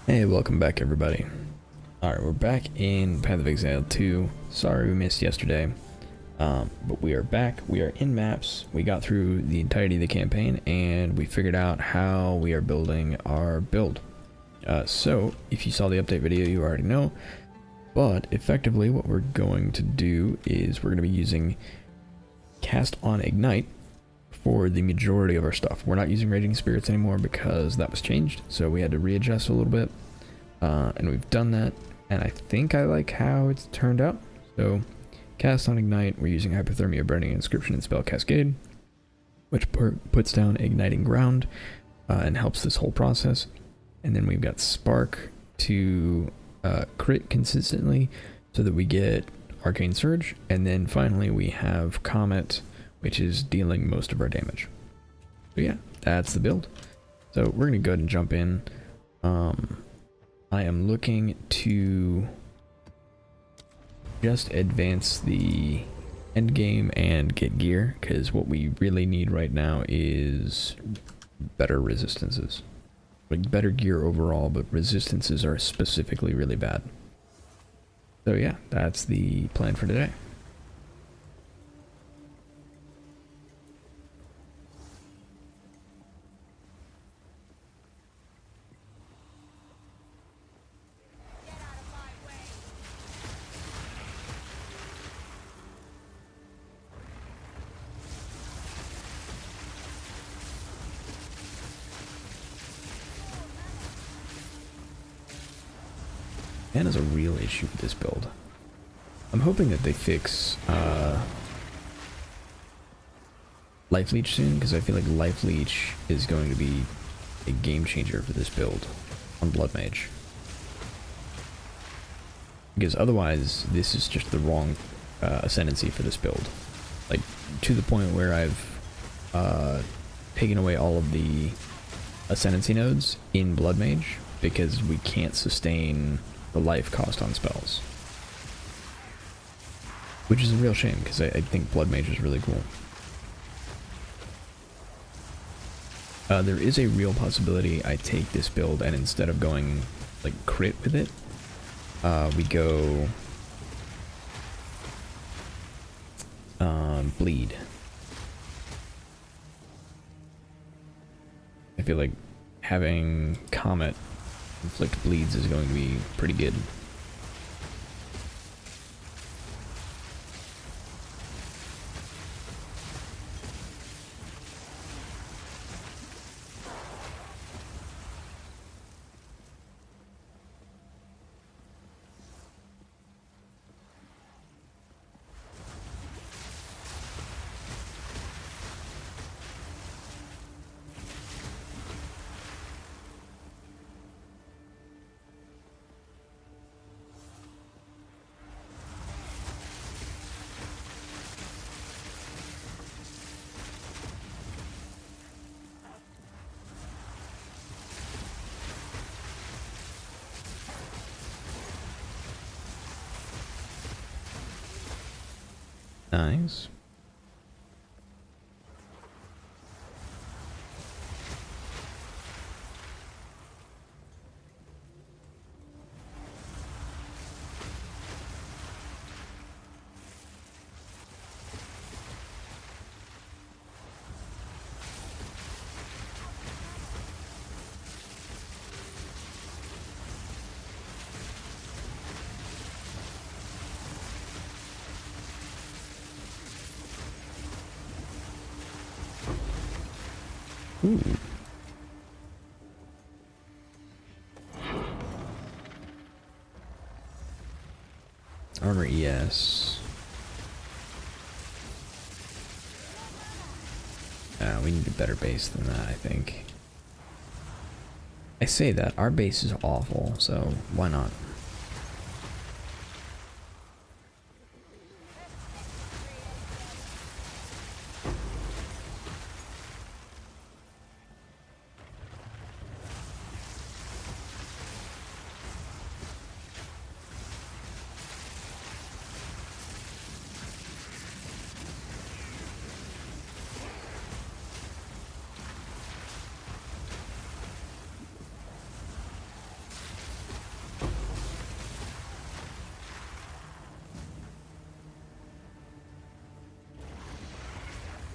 Hey, welcome back everybody. Alright, we're back in Path of Exile 2. Sorry we missed yesterday. But we are back, we are in maps, we got through the entirety of the campaign, and we figured out how we are building our build. So, if you saw the update video, you already know. But, effectively, what we're going to do is we're going to be using Cast on Ignite for the majority of our stuff. We're not using Raging Spirits anymore because that was changed, so we had to readjust a little bit. And we've done that, and I think I like how it's turned out. So, Cast on Ignite, we're using Hypothermia, Burning, Inscription, and Spell Cascade, which puts down Igniting Ground and helps this whole process. And then we've got Spark to crit consistently so that we get Arcane Surge. And then finally we have Comet, which is dealing most of our damage. So yeah, that's the build. So we're going to go ahead and jump in. I am looking to just advance the endgame and get gear, because what we really need right now is better resistances. Like better gear overall, but resistances are specifically really bad. So yeah, that's the plan for today. Mana is a real issue with this build. I'm hoping that they fix Life Leech soon, because I feel like Life Leech is going to be a game changer for this build on BloodMage. Because otherwise, this is just the wrong Ascendancy for this build. Like, to the point where I've taken away all of the Ascendancy nodes in BloodMage, because we can't sustain the life cost on spells. Which is a real shame, because I think BloodMage is really cool. There is a real possibility I take this build and instead of going like crit with it, we go bleed. I feel like having Comet inflict bleeds is going to be pretty good. Nice. Ooh. Armor ES. We need a better base than that, I think. I say that, our base is awful, so why not?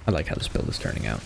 I like how this build is turning out.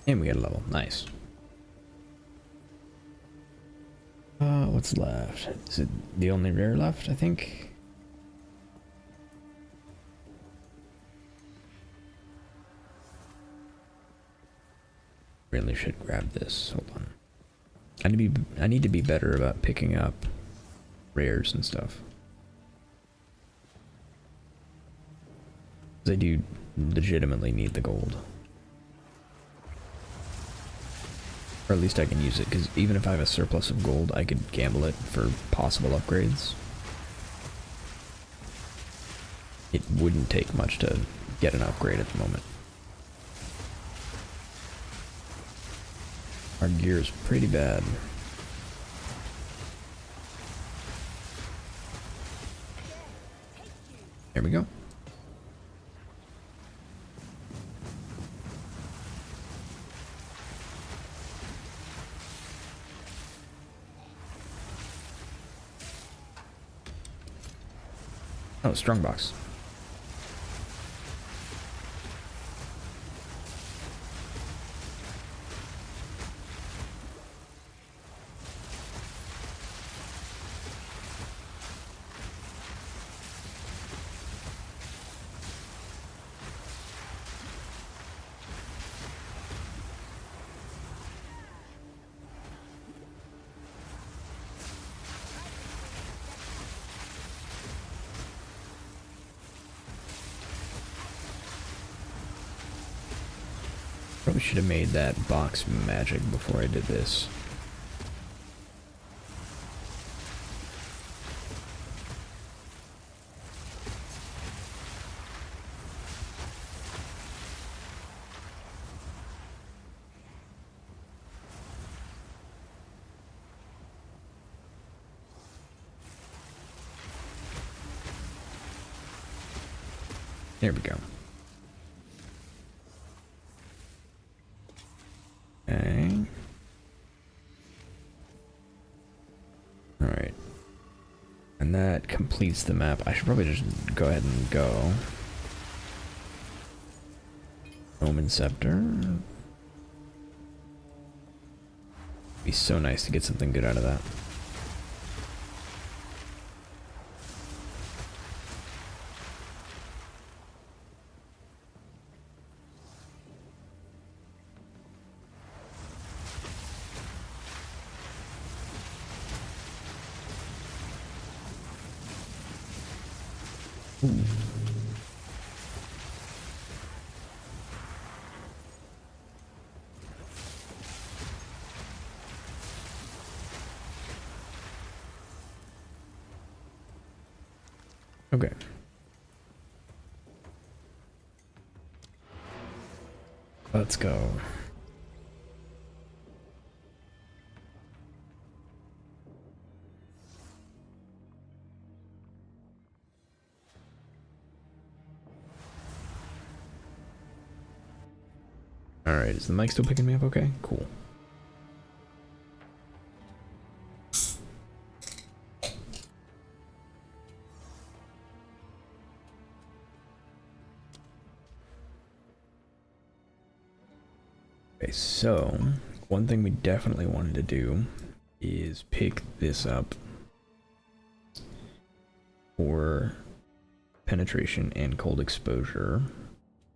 And we got a level. Nice. What's left? Is it the only rare left, I think? Really should grab this. Hold on. I need to be better about picking up rares and stuff. 'Cause I do legitimately need the gold. Or at least I can use it, because even if I have a surplus of gold, I could gamble it for possible upgrades. It wouldn't take much to get an upgrade at the moment. Our gear is pretty bad. There we go. Oh, strongbox. Probably should have made that box magic before I did this. There we go. Okay. Alright. And that completes the map. I should probably just go ahead and go. Omen Scepter. Be so nice to get something good out of that. Okay. Let's go. Alright, is the mic still picking me up okay? Cool. Okay, so one thing we definitely wanted to do is pick this up for penetration and cold exposure,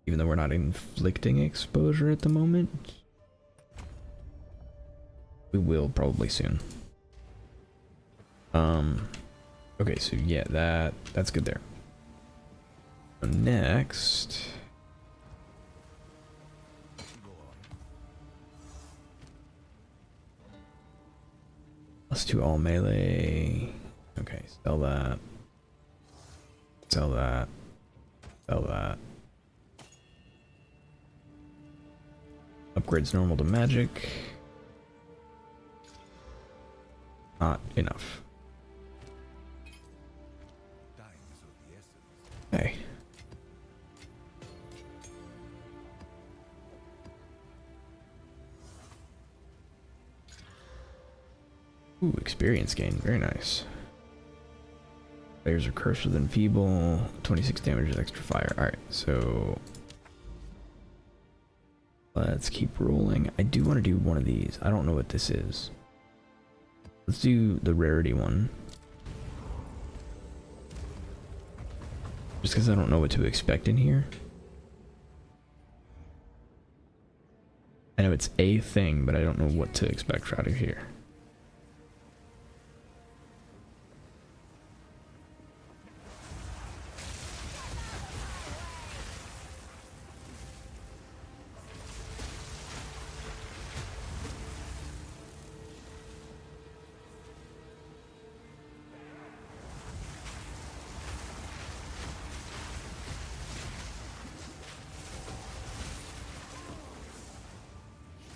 even though we're not inflicting exposure at the moment. We will probably soon. Okay, so yeah, that's good there. So next, let's do all melee. Okay, sell that. Sell that. Sell that. Upgrades normal to magic. Not enough. Okay. Ooh, experience gain. Very nice. Players are cursed with enfeeble. 26 damage with extra fire. Alright, so let's keep rolling. I do want to do one of these. I don't know what this is. Let's do the rarity one. Just because I don't know what to expect in here. I know it's a thing, but I don't know what to expect out of here.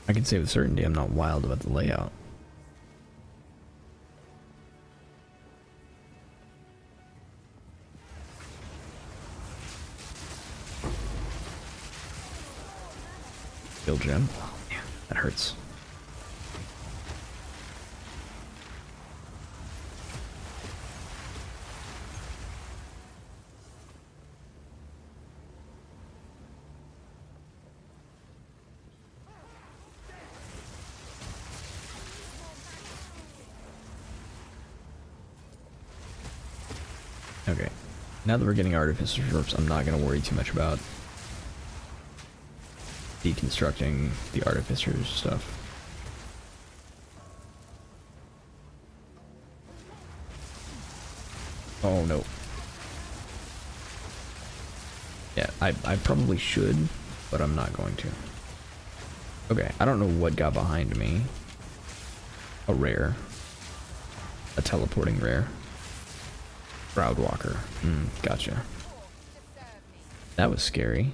I can say with certainty I'm not wild about the layout. Kill gem. Oh, yeah, that hurts. Okay, now that we're getting Artificer Ropes, I'm not going to worry too much about deconstructing the Artificer's stuff. Oh no. Yeah, I probably should, but I'm not going to. Okay, I don't know what got behind me. A rare. A teleporting rare. Proudwalker. Gotcha. That was scary.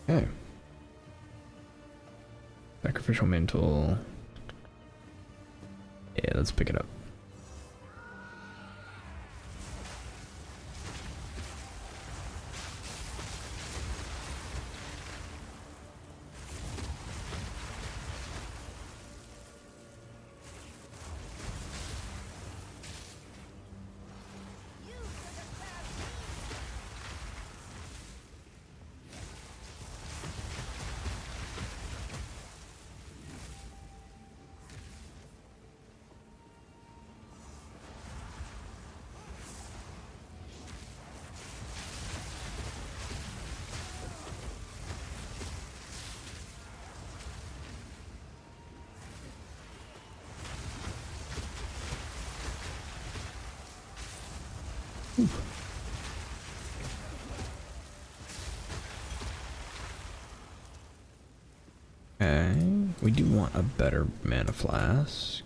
Okay. Sacrificial mantle. Yeah, let's pick it up. Okay, we do want a better mana flask.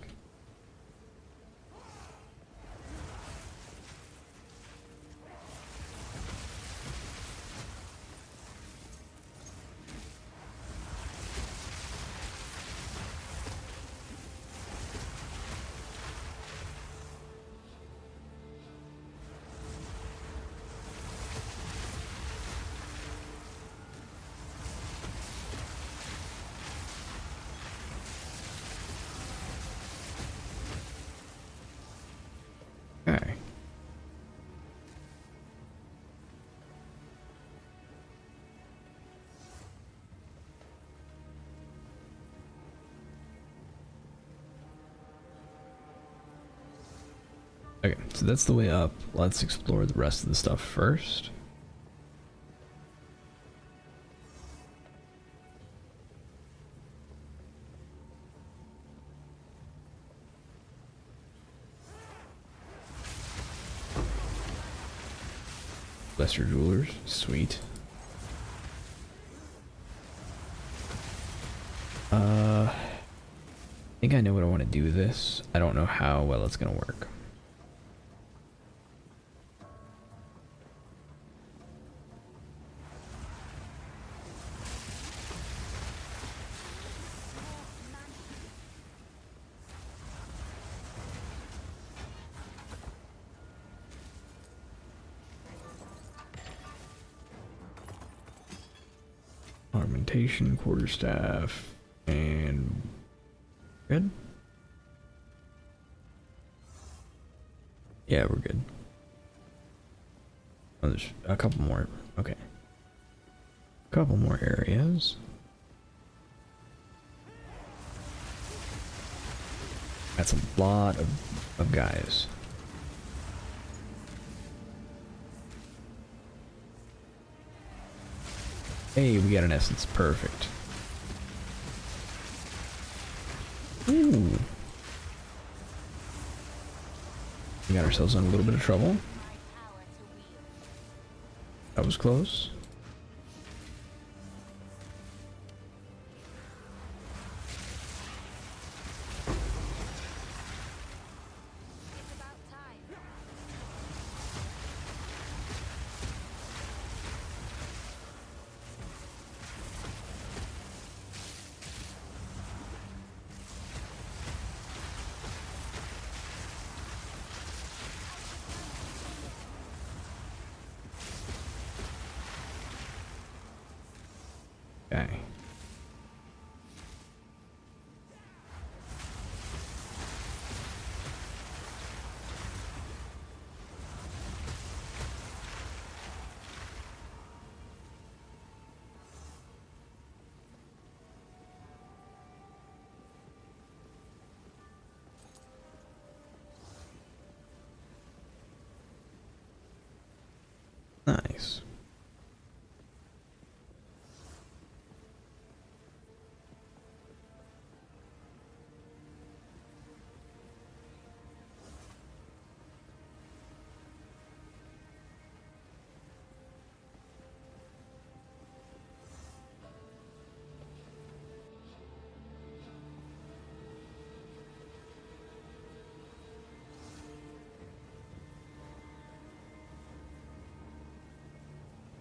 Okay, so that's the way up. Let's explore the rest of the stuff first. Lesser Jewelers, sweet. I think I know what I want to do with this. I don't know how well it's gonna work. Augmentation, quarterstaff, and good. Yeah, we're good. Oh, there's a couple more. Okay. A couple more areas. That's a lot of guys. Hey, we got an essence. Perfect. Ooh. We got ourselves in a little bit of trouble. That was close. Okay. Nice.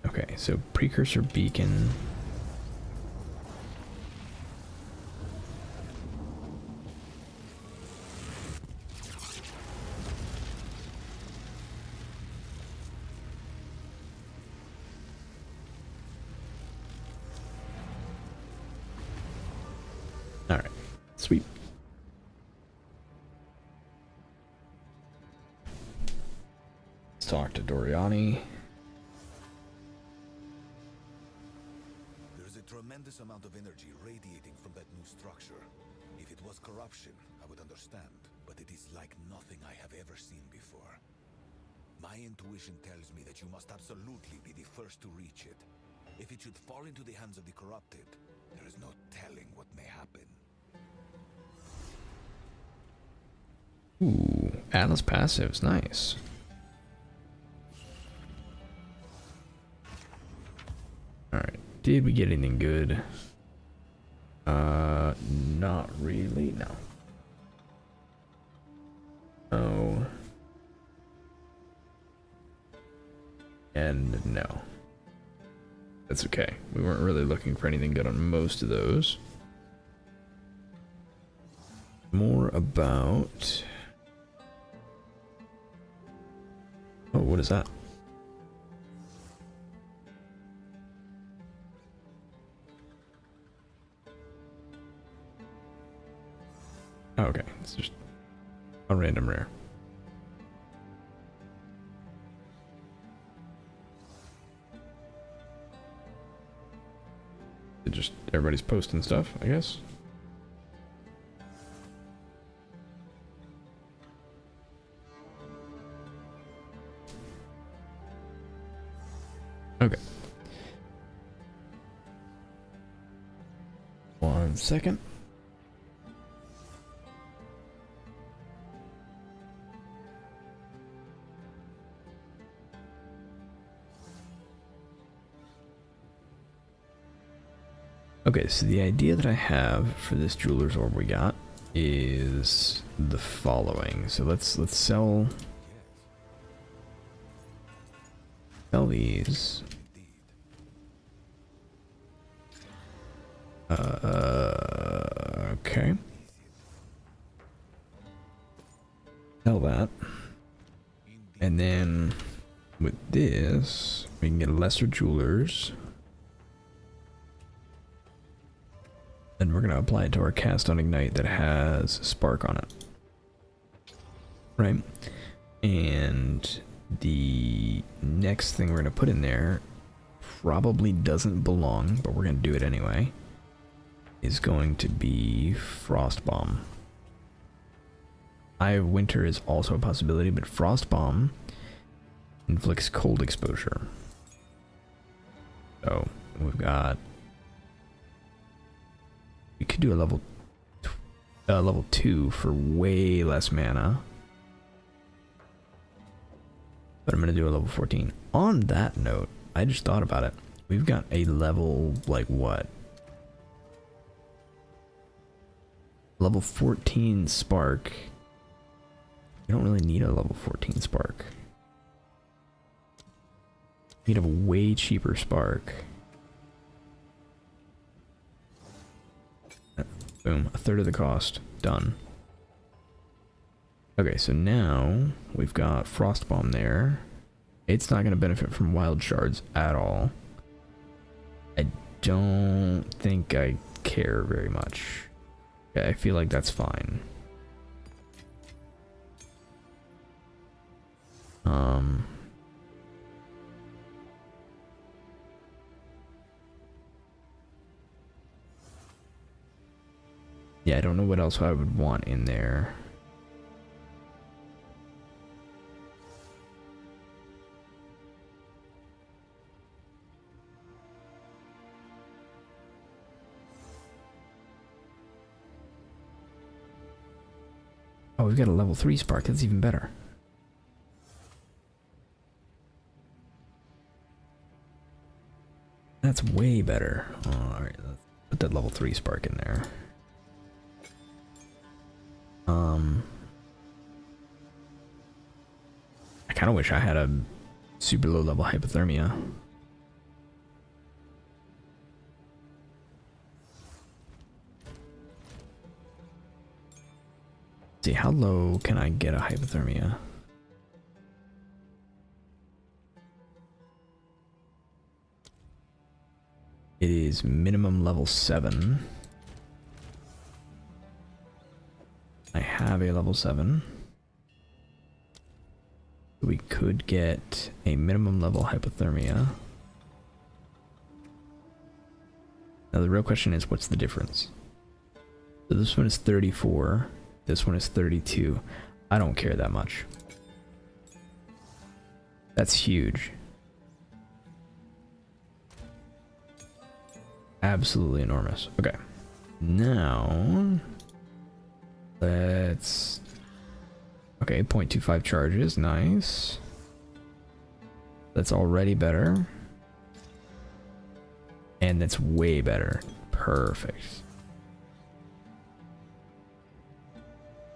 Okay, so precursor beacon. All right, sweet. Let's talk to Doriani. Tremendous amount of energy radiating from that new structure. If it was corruption, I would understand, but it is like nothing I have ever seen before. My intuition tells me that you must absolutely be the first to reach it. If it should fall into the hands of the corrupted, there is no telling what may happen. Ooh, Atlas passives, nice. Alright, did we get anything good? Not really, no. Oh. And no. That's okay. We weren't really looking for anything good on most of those. More about... Oh, what is that? Oh, okay, it's just a random rare. It just everybody's posting stuff, I guess. Okay. 1 second. Okay, so the idea that I have for this jeweler's orb we got is the following. So let's sell these. Okay. Sell that. And then with this, we can get lesser jewelers. And we're going to apply it to our cast on Ignite that has Spark on it. Right? And the next thing we're going to put in there probably doesn't belong, but we're going to do it anyway, is going to be Frost Bomb. Eye of Winter is also a possibility, but Frost Bomb inflicts cold exposure. So we've got... We could do a level 2 for way less mana. But I'm going to do a level 14. On that note, I just thought about it. We've got a level, like what? Level 14 Spark. You don't really need a level 14 Spark. You need a way cheaper Spark. Boom, a third of the cost. Done. Okay, so now we've got Frost Bomb there. It's not going to benefit from Wild Shards at all. I don't think I care very much. Okay, I feel like that's fine. Yeah, I don't know what else I would want in there. Oh, we've got a level 3 Spark. That's even better. That's way better. Alright, let's put that level 3 Spark in there. I kind of wish I had a super low level hypothermia. Let's see, how low can I get a hypothermia? It is minimum level 7. I have a level 7. We could get a minimum level hypothermia. Now the real question is, what's the difference? So this one is 34. This one is 32. I don't care that much. That's huge. Absolutely enormous. Okay. Now, let's... Okay, 0.25 charges. Nice. That's already better. And that's way better. Perfect.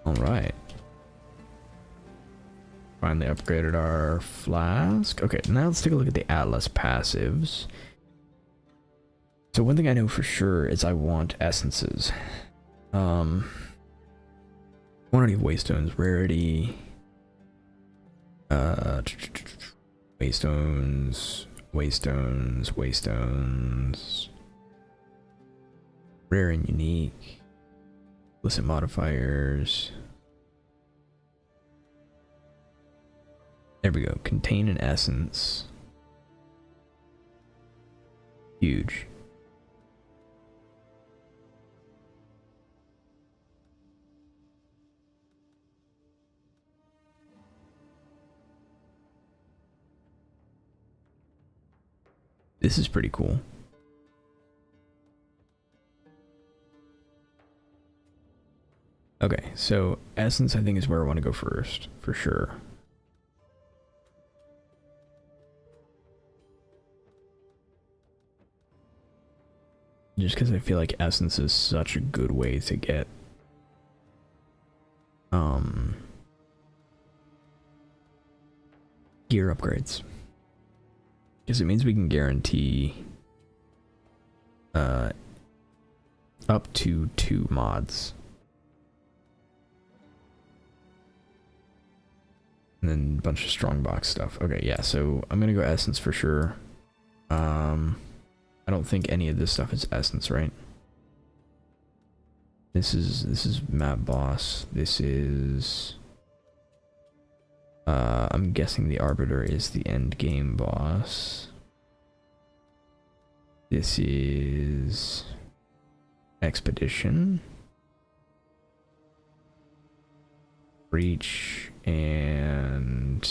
Alright. Finally upgraded our flask. Okay, now let's take a look at the Atlas passives. So one thing I know for sure is I want essences. Quantity of waystones, rarity, waystones, rare and unique, illicit modifiers. There we go. Contain an essence. Huge. This is pretty cool. Okay, so Essence I think is where I want to go first, for sure. Just because I feel like Essence is such a good way to get gear upgrades. Because it means we can guarantee up to 2 mods. And then a bunch of strongbox stuff. Okay, yeah, so I'm gonna go Essence for sure. I don't think any of this stuff is Essence, right? This is map boss. This is I'm guessing the Arbiter is the Endgame boss. This is Expedition. Breach and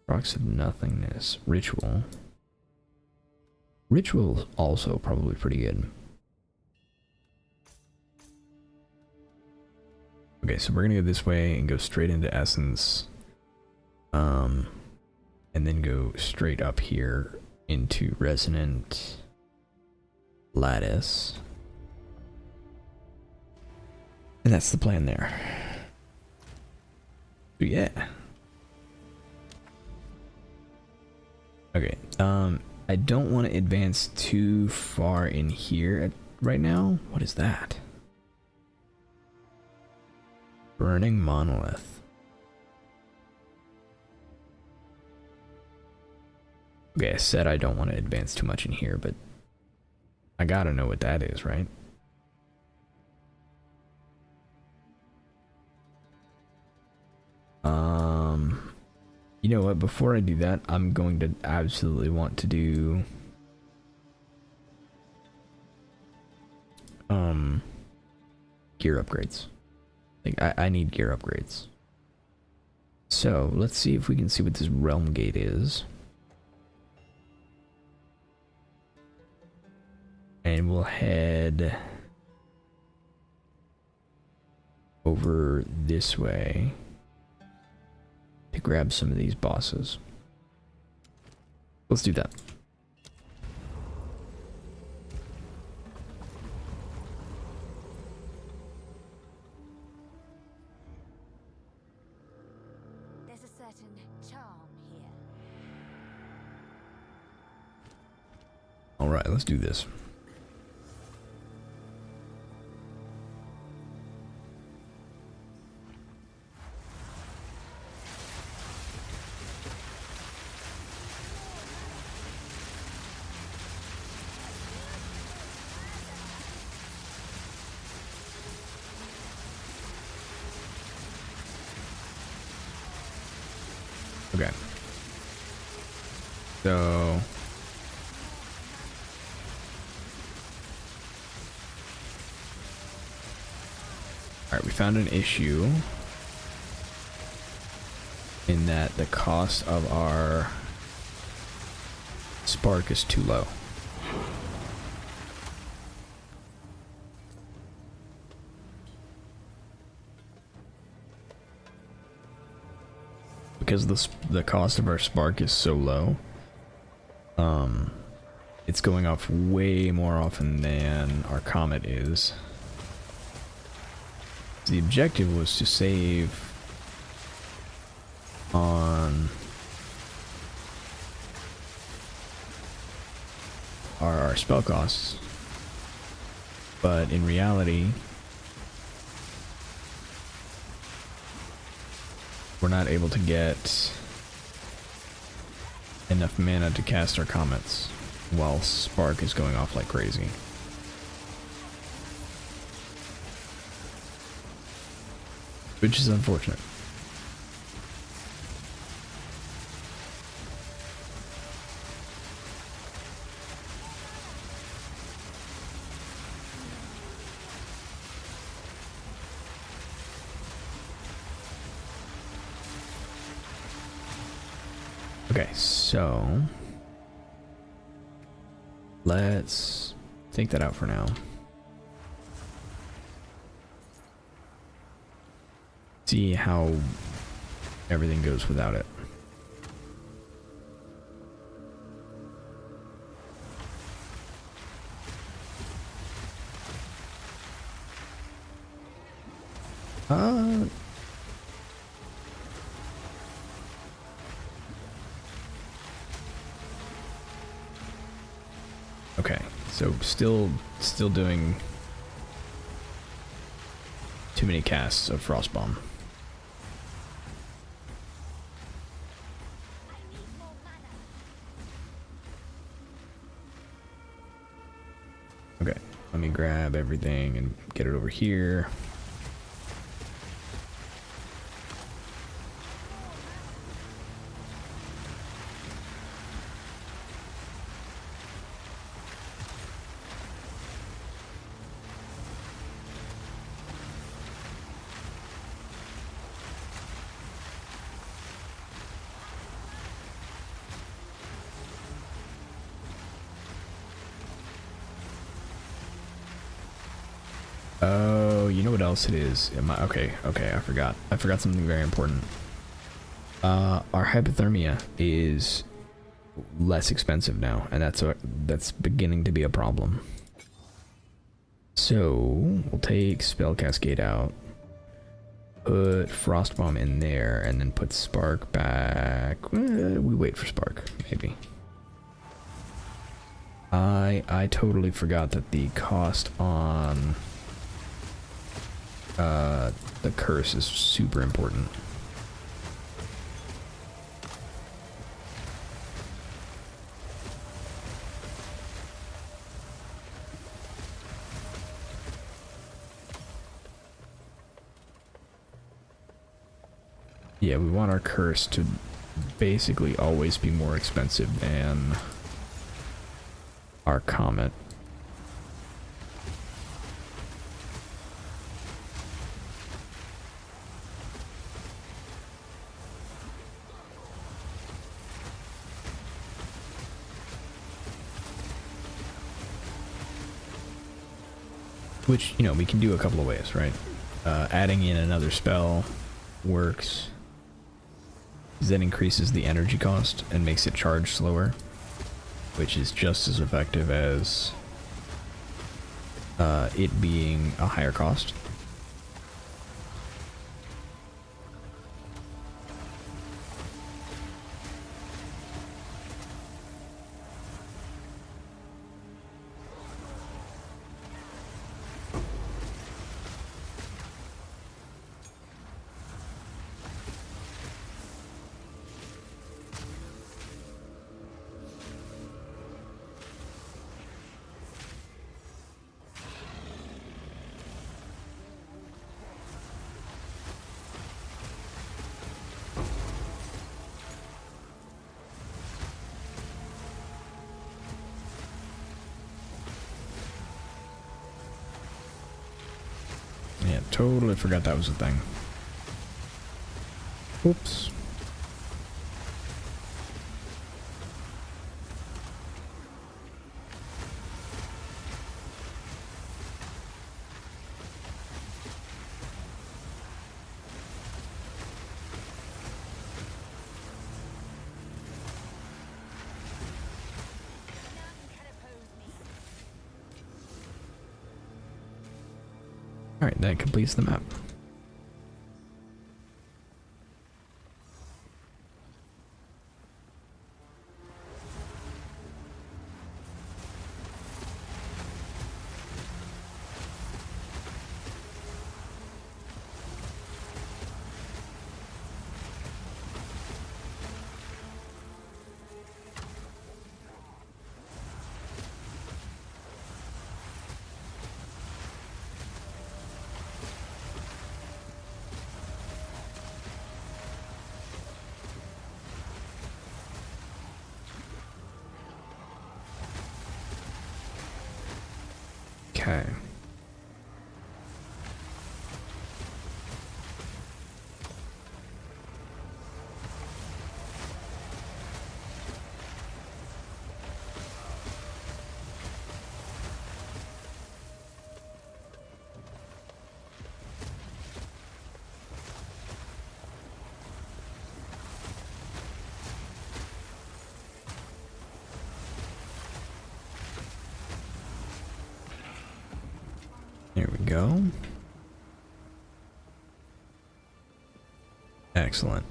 Rocks of Nothingness. Ritual. Ritual also probably pretty good. Okay, so we're gonna go this way and go straight into Essence. And then go straight up here into Resonant Lattice. And that's the plan there. So yeah. Okay, I don't want to advance too far in here right now. What is that? Burning Monolith. Okay, I said I don't want to advance too much in here, but I gotta know what that is, right? You know what, before I do that, I'm going to absolutely want to do gear upgrades. Like I need gear upgrades. So let's see if we can see what this realm gate is. And we'll head over this way to grab some of these bosses. Let's do that. There's a certain charm here. All right, let's do this. Okay. So alright, we found an issue in that the cost of our spark is too low. Because the cost of our spark is so low, it's going off way more often than our Comet is. The objective was to save on our spell costs, but in reality we're not able to get enough mana to cast our comets while spark is going off like crazy. Which is unfortunate. Okay, so let's take that out for now. See how everything goes without it. Okay, so still doing too many casts of Frostbomb. Okay, let me grab everything and get it over here. Oh, you know what else it is? Okay, I forgot something very important. Our hypothermia is less expensive now, and that's beginning to be a problem. So we'll take Spell Cascade out, put Frostbomb in there, and then put Spark back. We wait for Spark, maybe. I totally forgot that the cost on the curse is super important. Yeah, we want our curse to basically always be more expensive than our Comet. Which, you know, we can do a couple of ways, right? Adding in another spell works. That increases the energy cost and makes it charge slower, which is just as effective as it being a higher cost. Yeah, totally forgot that was a thing. Oops. Alright, that completes the map. Okay. There we go. Excellent.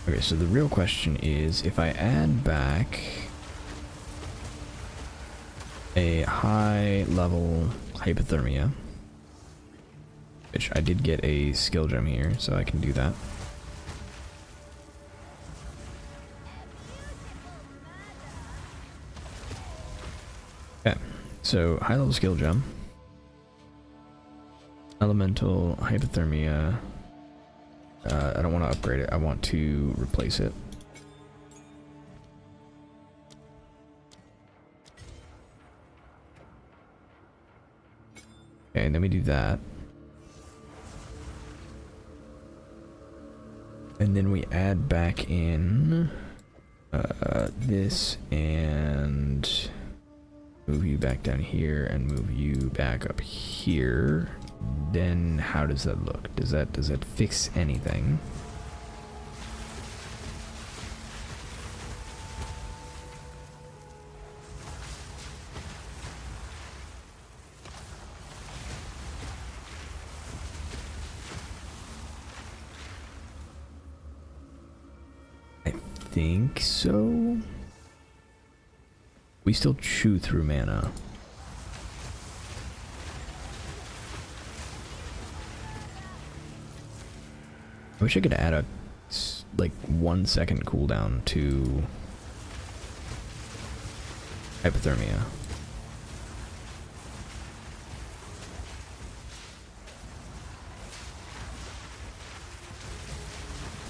Okay, so the real question is, if I add back a high level hypothermia, which I did get a skill gem here, so I can do that. Okay, so high level skill gem, elemental hypothermia. I don't want to upgrade it, I want to replace it. Okay, and then we do that. And then we add back in this and move you back down here and move you back up here. Then how does that look? Does that fix anything? I think so. We still chew through mana. I wish I could add a like 1 second cooldown to hypothermia.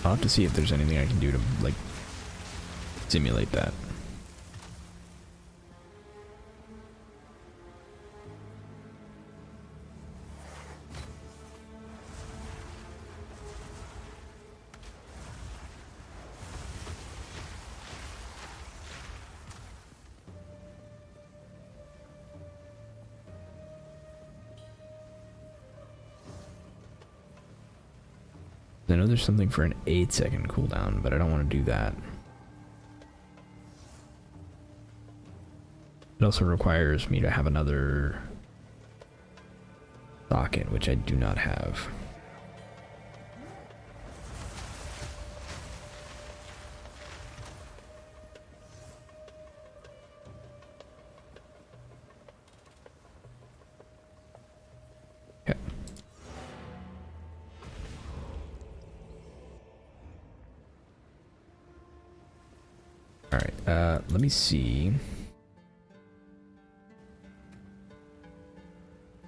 I'll have to see if there's anything I can do to like simulate that. I know there's something for an 8-second cooldown, but I don't want to do that. It also requires me to have another socket, which I do not have. Okay. Alright, let me see.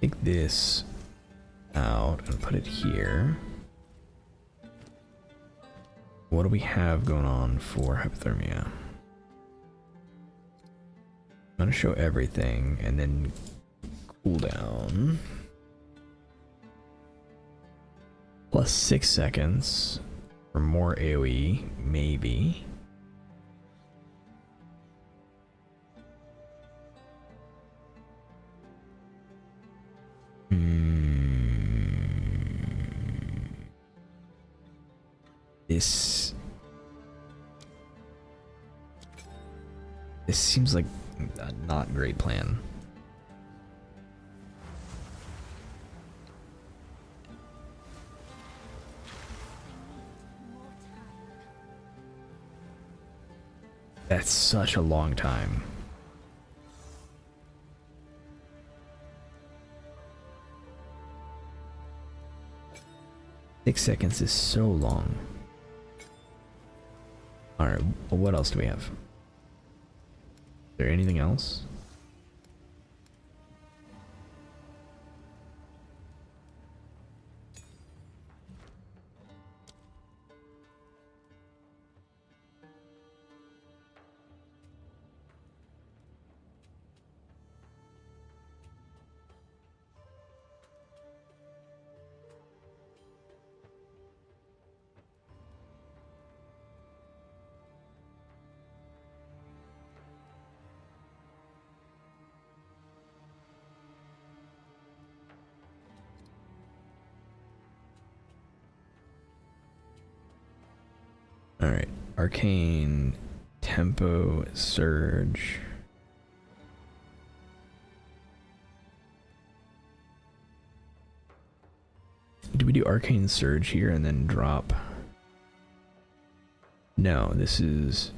Take this out and put it here. What do we have going on for hypothermia? I'm gonna show everything and then cooldown. Plus 6 seconds for more AoE, maybe. This seems like a not great plan. That's such a long time. Six seconds is so long. Alright, what else do we have? Is there anything else? Alright, arcane tempo surge. Do we do arcane surge here and then drop? No, this is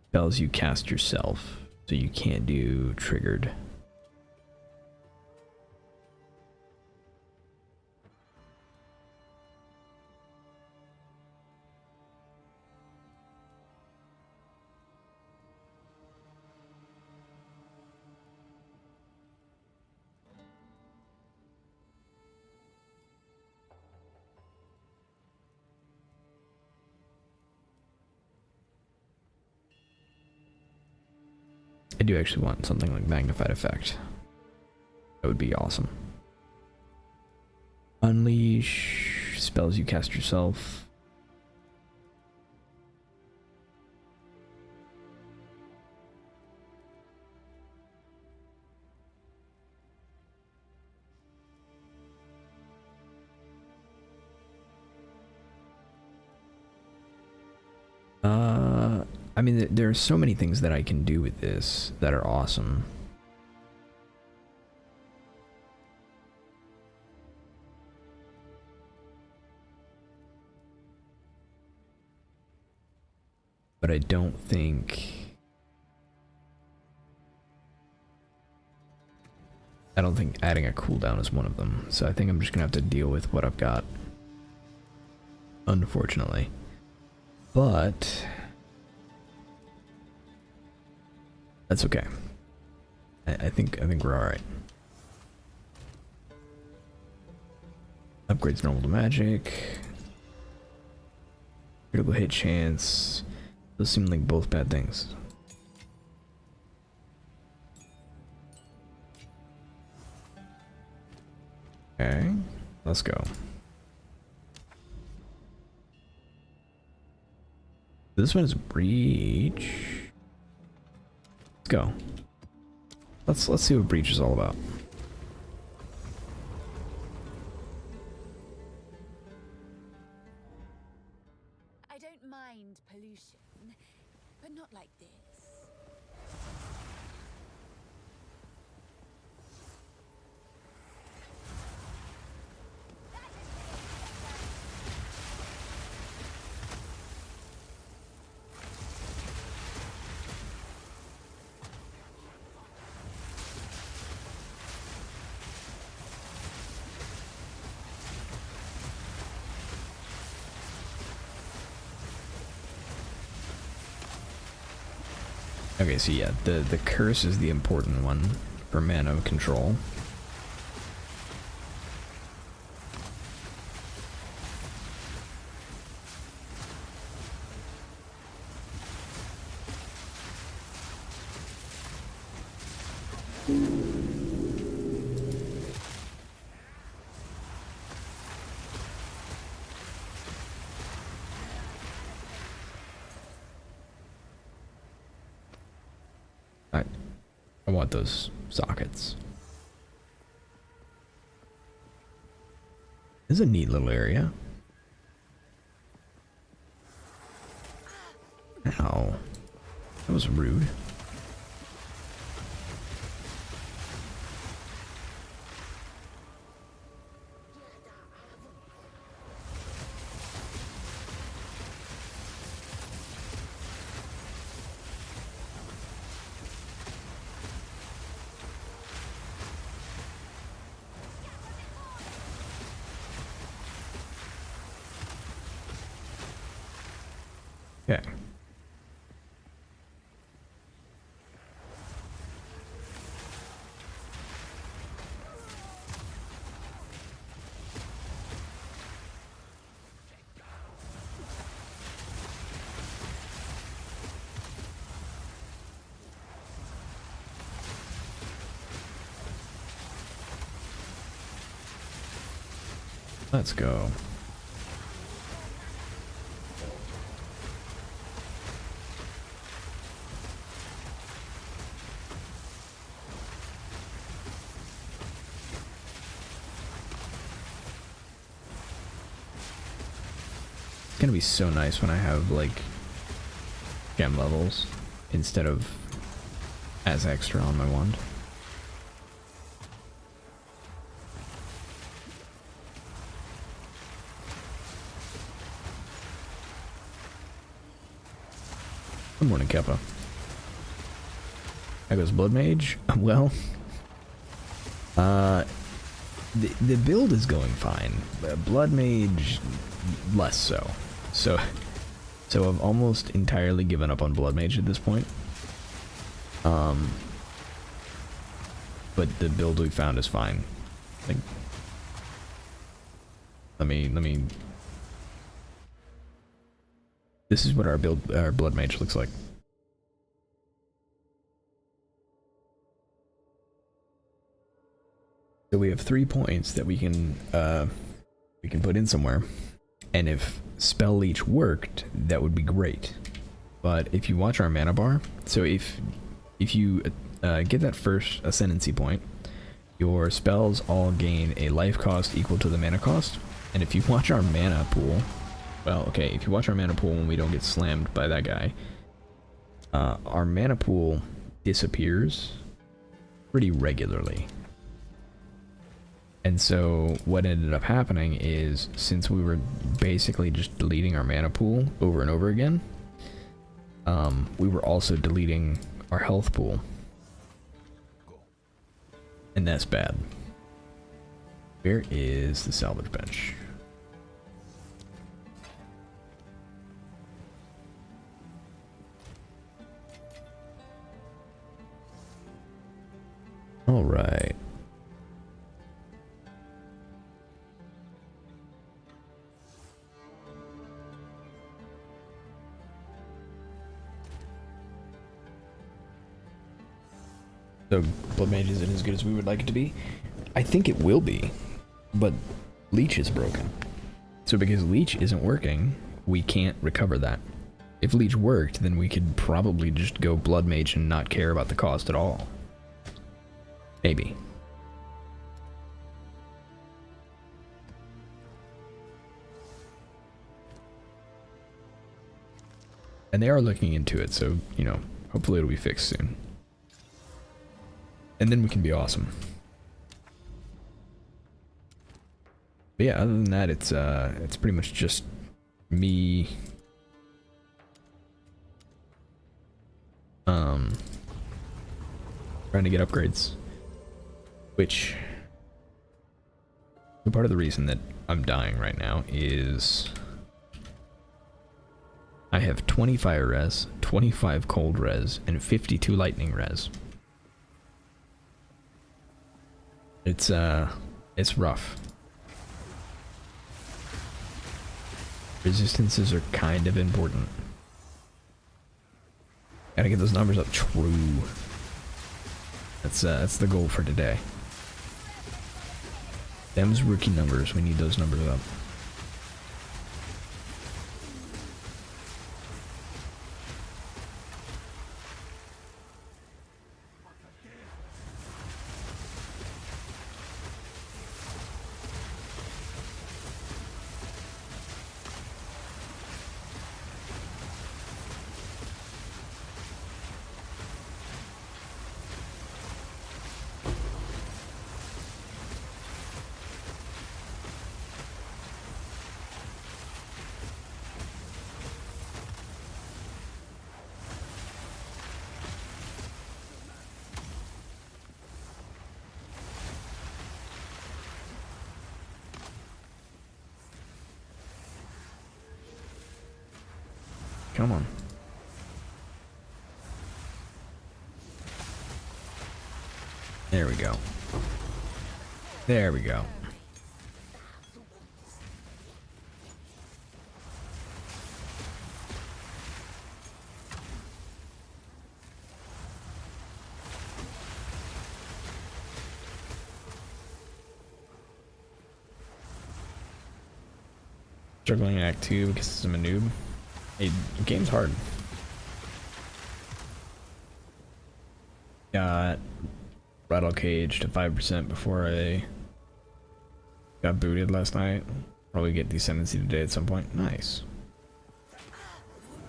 spells you cast yourself, so you can't do triggered. I do actually want something like magnified effect. That would be awesome. Unleash spells you cast yourself. I mean, there are so many things that I can do with this that are awesome. But I don't think adding a cooldown is one of them. So I think I'm just gonna have to deal with what I've got, unfortunately. But that's okay. I think we're all right. Upgrades normal to magic. Critical hit chance. Those seem like both bad things. Okay, let's go. This one is breach. Let's go. Let's see what breach is all about. I don't mind pollution, but not like this. Okay, so yeah, the curse is the important one for mana control. I want those sockets. This is a neat little area. Ow. That was rude. Okay. Let's go. It's gonna be so nice when I have like gem levels instead of as extra on my wand. Good morning, Keppa. That goes BloodMage. Well, the build is going fine. BloodMage less so. So I've almost entirely given up on BloodMage at this point. But the build we found is fine. Like, let me. This is what our BloodMage looks like. So we have 3 points that we can put in somewhere, and if Spell Leech worked, that would be great. But if you watch our mana bar, so if you get that first Ascendancy point, your spells all gain a life cost equal to the mana cost. And if you watch our mana pool, well, okay, if you watch our mana pool when we don't get slammed by that guy, our mana pool disappears pretty regularly. And so what ended up happening is, since we were basically just deleting our mana pool over and over again, we were also deleting our health pool. And that's bad. Where is the salvage bench? All right. So BloodMage isn't as good as we would like it to be. I think it will be, but Leech is broken. So because Leech isn't working, we can't recover that. If Leech worked, then we could probably just go BloodMage and not care about the cost at all. Maybe. And they are looking into it, so, you know, hopefully it'll be fixed soon. And then we can be awesome. But yeah, other than that, it's pretty much just me trying to get upgrades. Which, part of the reason that I'm dying right now is I have 20 fire res, 25 cold res, and 52 lightning res. It's rough. Resistances are kind of important. Gotta get those numbers up true. That's the goal for today. Them's rookie numbers, we need those numbers up. Come on. There we go. There we go. Struggling in Act 2 because I'm a noob. Hey, the game's hard. Got Rattle Cage to 5% before I got booted last night. Probably get the Ascendancy today at some point. Nice.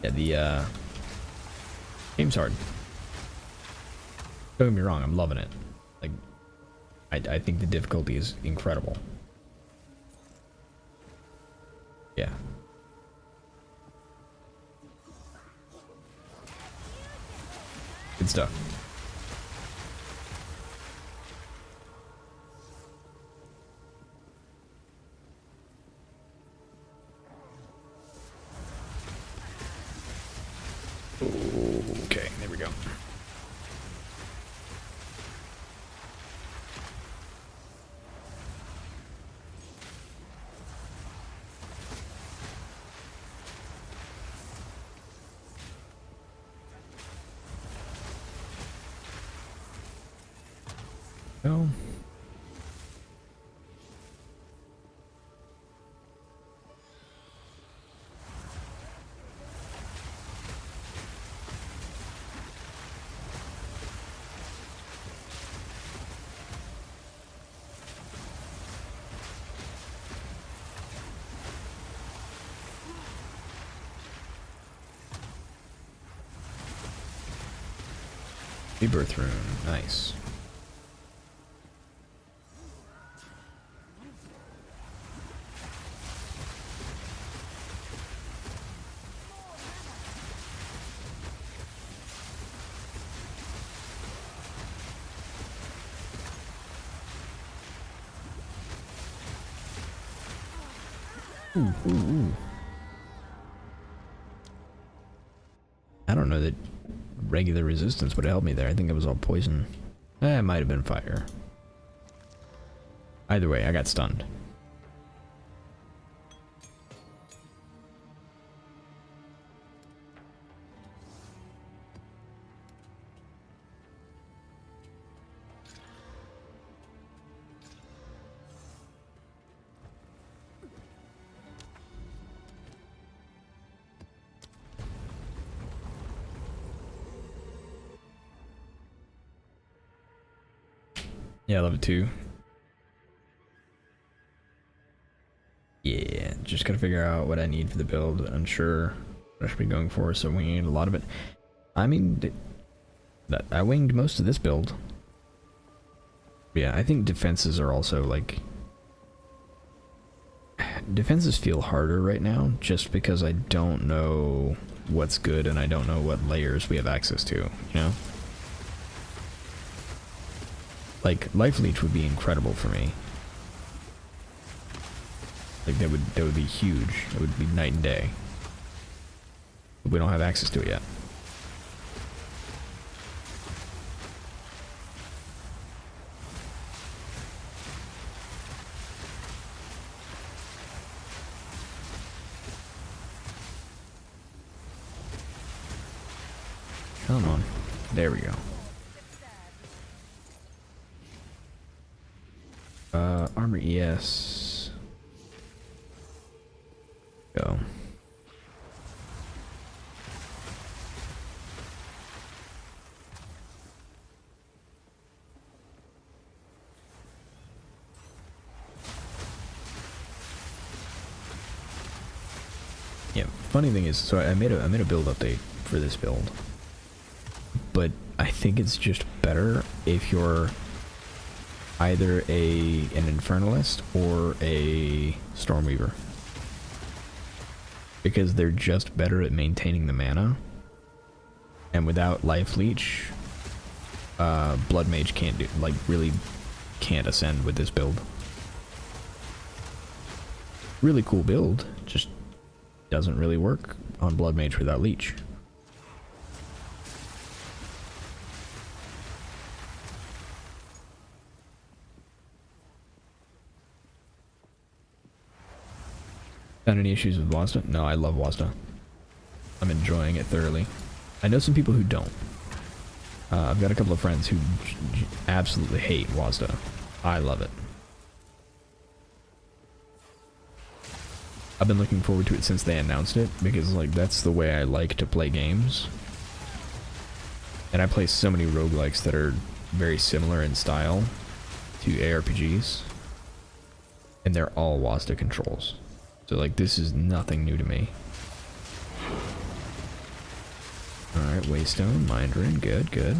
Yeah, Game's hard. Don't get me wrong, I'm loving it. Like, I think the difficulty is incredible. Yeah. Good stuff. Okay, there we go. No. Rebirth rune, nice. Ooh. I don't know that regular resistance would have helped me there. I think it was all poison. It might have been fire. Either way, I got stunned. Yeah, I love it too. Yeah, just gotta figure out what I need for the build. Unsure what I should be going for, so winging a lot of it. I mean, I winged most of this build. Yeah, I think defenses are also like... Defenses feel harder right now, just because I don't know what's good and I don't know what layers we have access to, you know? Like, Life Leech would be incredible for me. Like, that would be huge. It would be night and day. But we don't have access to it yet. Come on. There we go. Armor ES. Go. Yeah, funny thing is, so I made a build update for this build. But I think it's just better if you're either an Infernalist or a Stormweaver. Because they're just better at maintaining the mana. And without Life Leech, BloodMage can't do, like, really can't ascend with this build. Really cool build, just doesn't really work on BloodMage without Leech. Found any issues with Wasta? No, I love Wasta. I'm enjoying it thoroughly. I know some people who don't. I've got a couple of friends who absolutely hate Wasta. I love it. I've been looking forward to it since they announced it, because like that's the way I like to play games. And I play so many roguelikes that are very similar in style to ARPGs. And they're all Wasta controls. So like this is nothing new to me. Alright, Waystone, Mindrin, good, good.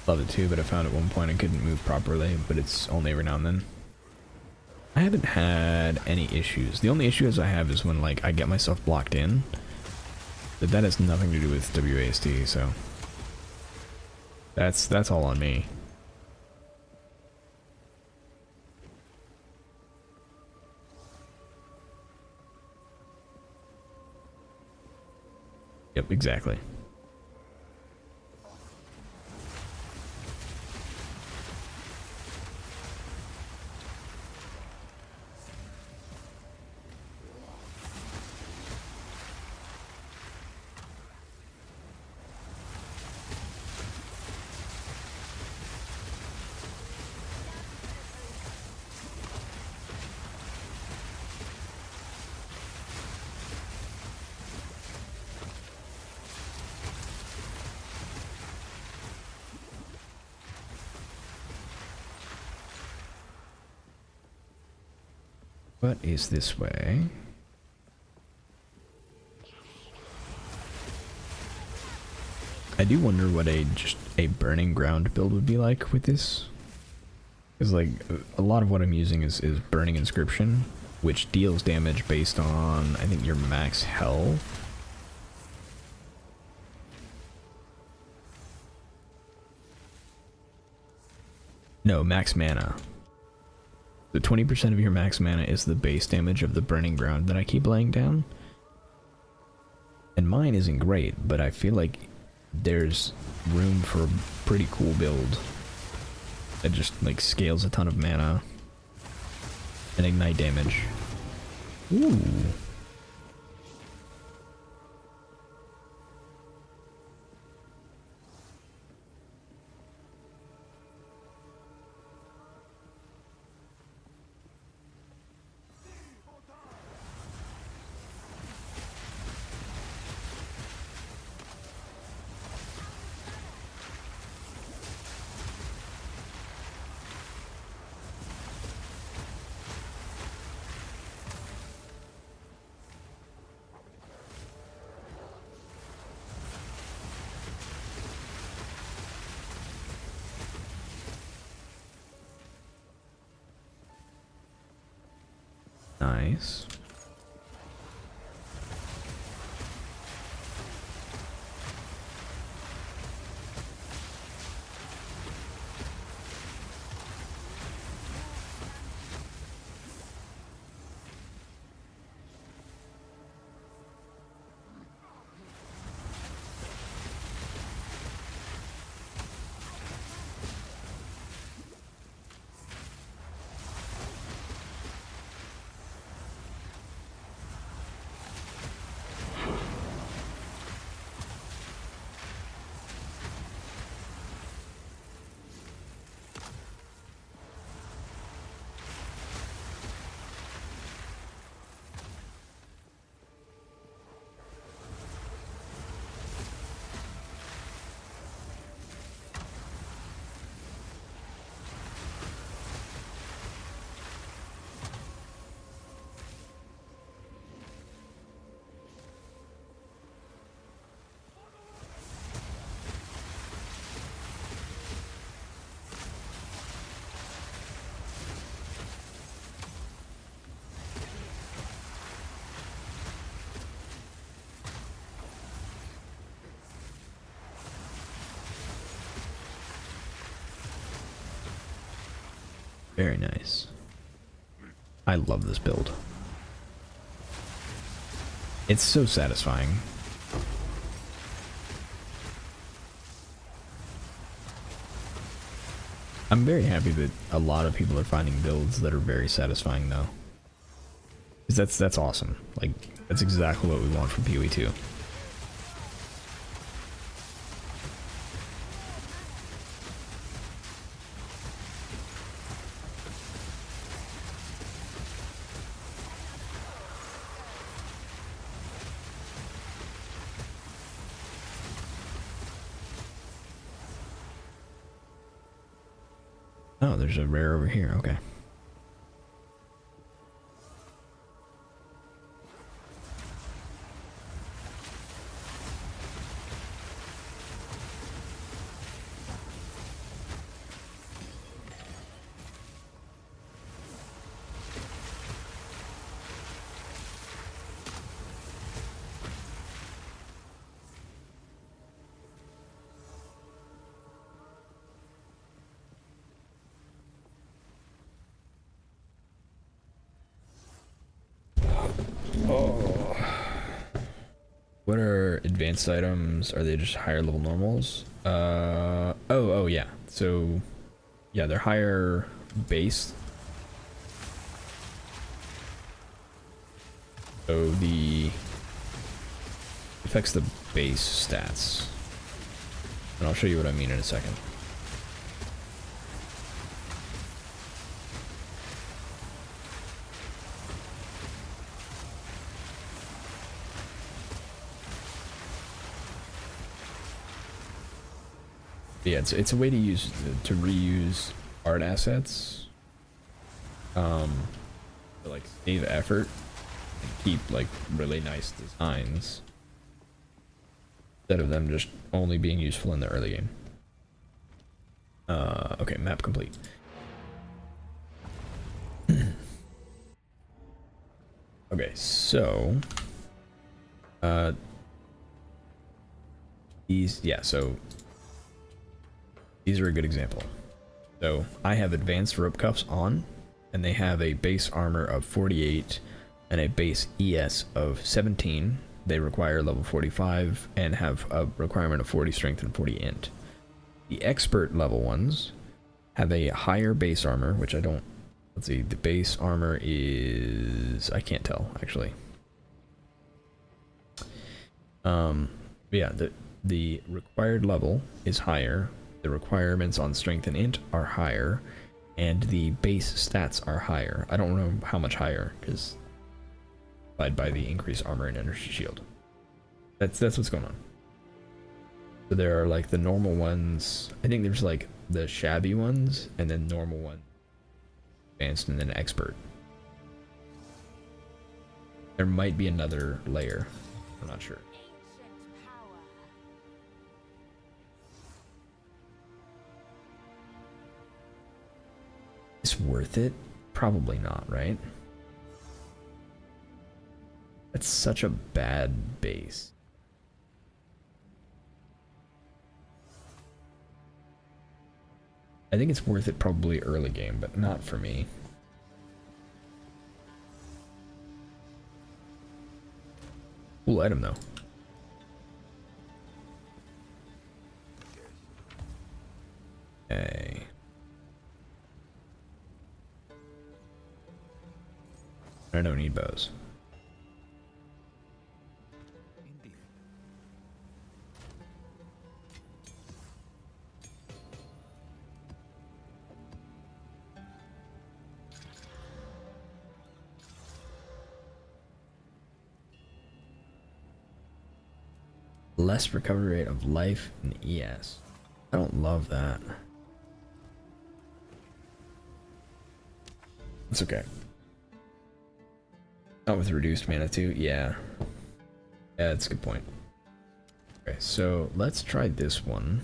Love it too, but I found at one point I couldn't move properly, but it's only every now and then. I haven't had any issues. The only issues I have is when like I get myself blocked in, but that has nothing to do with WASD, so that's all on me. Yep, exactly. What is this way? I do wonder what just a burning ground build would be like with this. Because like a lot of what I'm using is burning inscription, which deals damage based on I think your max health. No, max mana. The 20% of your max mana is the base damage of the burning ground that I keep laying down. And mine isn't great, but I feel like there's room for a pretty cool build that just like scales a ton of mana and ignite damage. Ooh. Nice. Very nice. I love this build. It's so satisfying. I'm very happy that a lot of people are finding builds that are very satisfying though. 'Cause that's awesome. Like, that's exactly what we want from PoE2. Oh, there's a rare over here. Okay. What are advanced items? Are they just higher level normals? Oh yeah. So, yeah, they're higher base. So the affects the base stats. And I'll show you what I mean in a second. Yeah, it's a way to reuse art assets, to like save effort and keep like really nice designs instead of them just only being useful in the early game. Okay, map complete. Okay, so so these are a good example. So I have advanced rope cuffs on, and they have a base armor of 48 and a base ES of 17. They require level 45 and have a requirement of 40 strength and 40 int. The expert level ones have a higher base armor, which I don't, let's see, the base armor is, I can't tell actually. Yeah, the required level is higher. The requirements on strength and int are higher, and the base stats are higher. I don't know how much higher, because divided by the increased armor and energy shield. That's what's going on. So there are like the normal ones. I think there's like the shabby ones, and then normal one, advanced, and then expert. There might be another layer. I'm not sure. It's worth it? Probably not, right? That's such a bad base. I think it's worth it probably early game, but not for me. Cool item though. Okay. I don't need bows. Indeed. Less recovery rate of life and ES. I don't love that. It's okay. Not with reduced mana too. Yeah. Yeah, that's a good point. Okay, so let's try this one.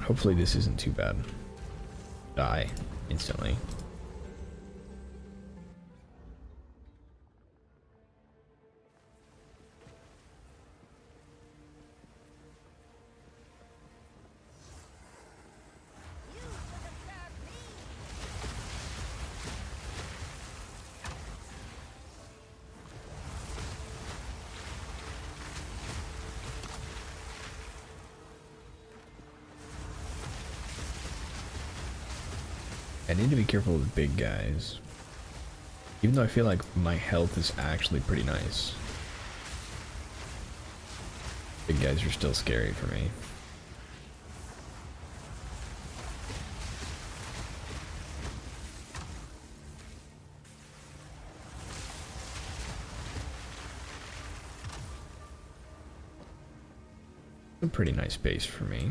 Hopefully this isn't too bad. Die instantly. I need to be careful with big guys. Even though I feel like my health is actually pretty nice. Big guys are still scary for me. A pretty nice base for me.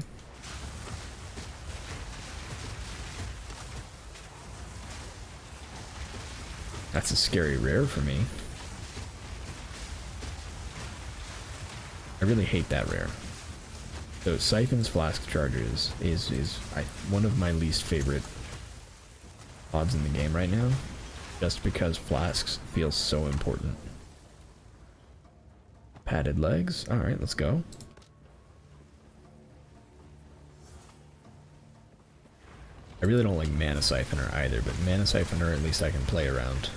That's a scary rare for me. I really hate that rare. So Siphon's Flask Charges is one of my least favorite odds in the game right now, just because flasks feel so important. Padded legs. Alright, let's go. I really don't like Mana Siphoner either, but Mana Siphoner at least I can play around.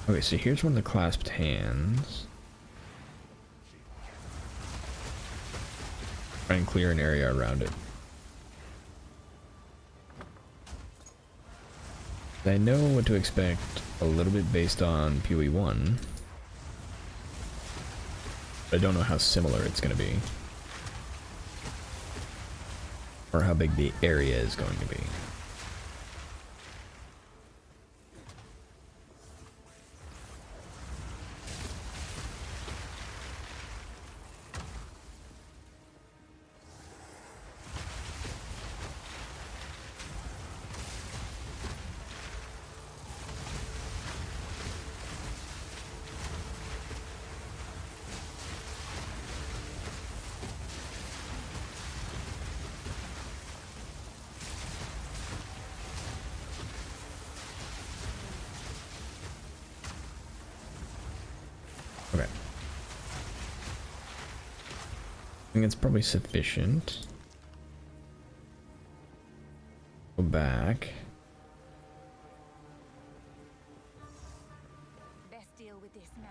Okay, so here's one of the clasped hands. Try and clear an area around it. I know what to expect a little bit based on PoE1. But I don't know how similar it's going to be. Or how big the area is going to be. Okay. I think it's probably sufficient. Go back. Best deal with this now.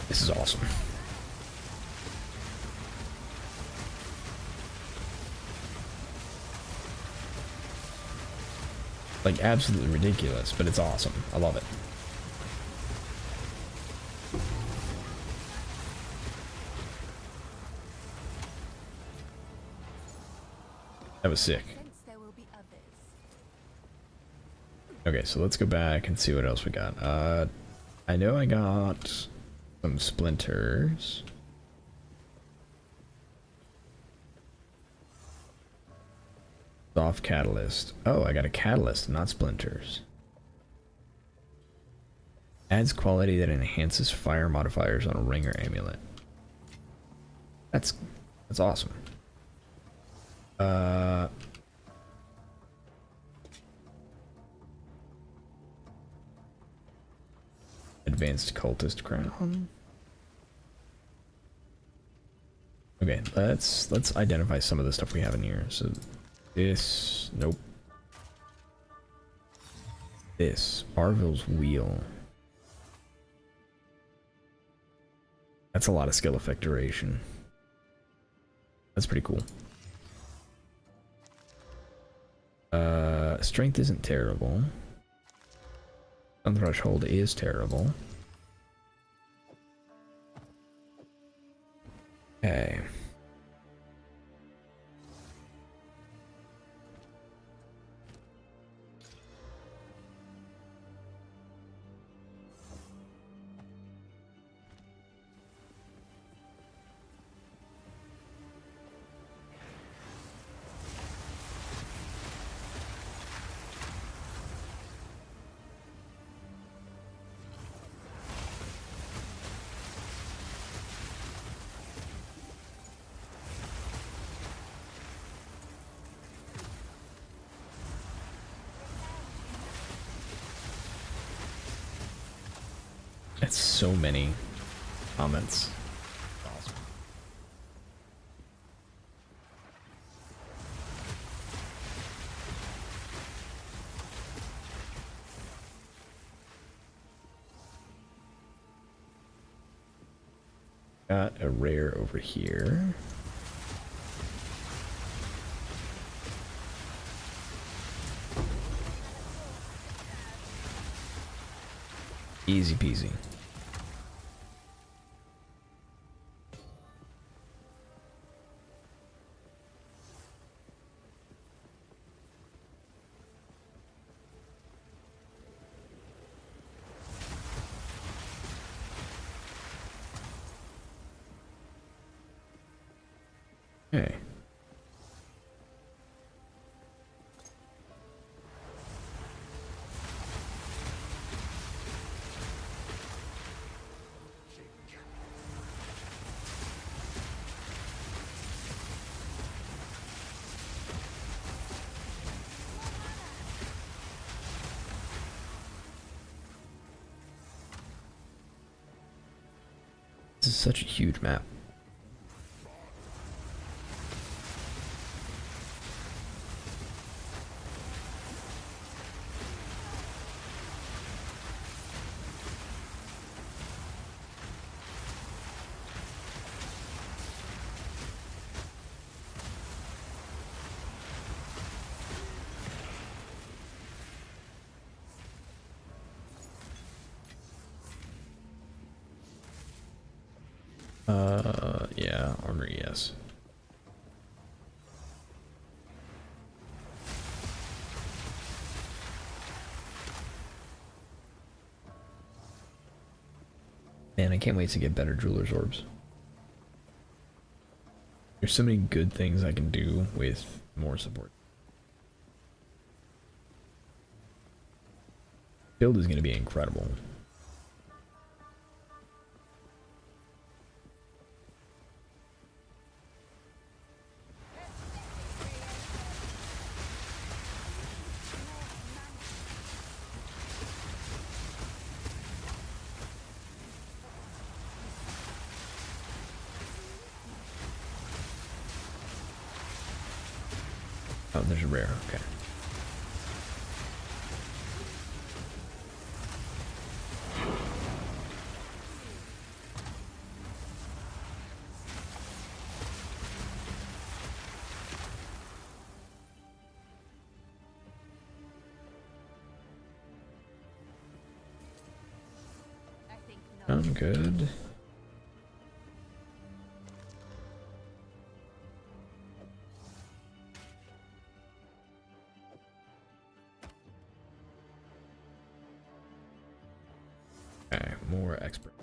This is awesome. Like, absolutely ridiculous, but it's awesome. I love it. That was sick. There will be others. Okay, so let's go back and see what else we got. I know I got some splinters. Soft catalyst. Oh, I got a catalyst, not splinters. Adds quality that enhances fire modifiers on a ring or amulet. That's awesome. Advanced cultist crown. Okay, let's identify some of the stuff we have in here. So this, nope. This, Barville's wheel. That's a lot of skill effect duration. That's pretty cool. Strength isn't terrible. Sun threshold is terrible. Okay. That's so many comments. Awesome. Got a rare over here. Easy peasy. Okay. This is such a huge map. Yeah, armor, yes. Man, I can't wait to get better jeweler's orbs. There's so many good things I can do with more support. Build is going to be incredible. Oh, there's a rare, okay. I'm good. Okay, more expert.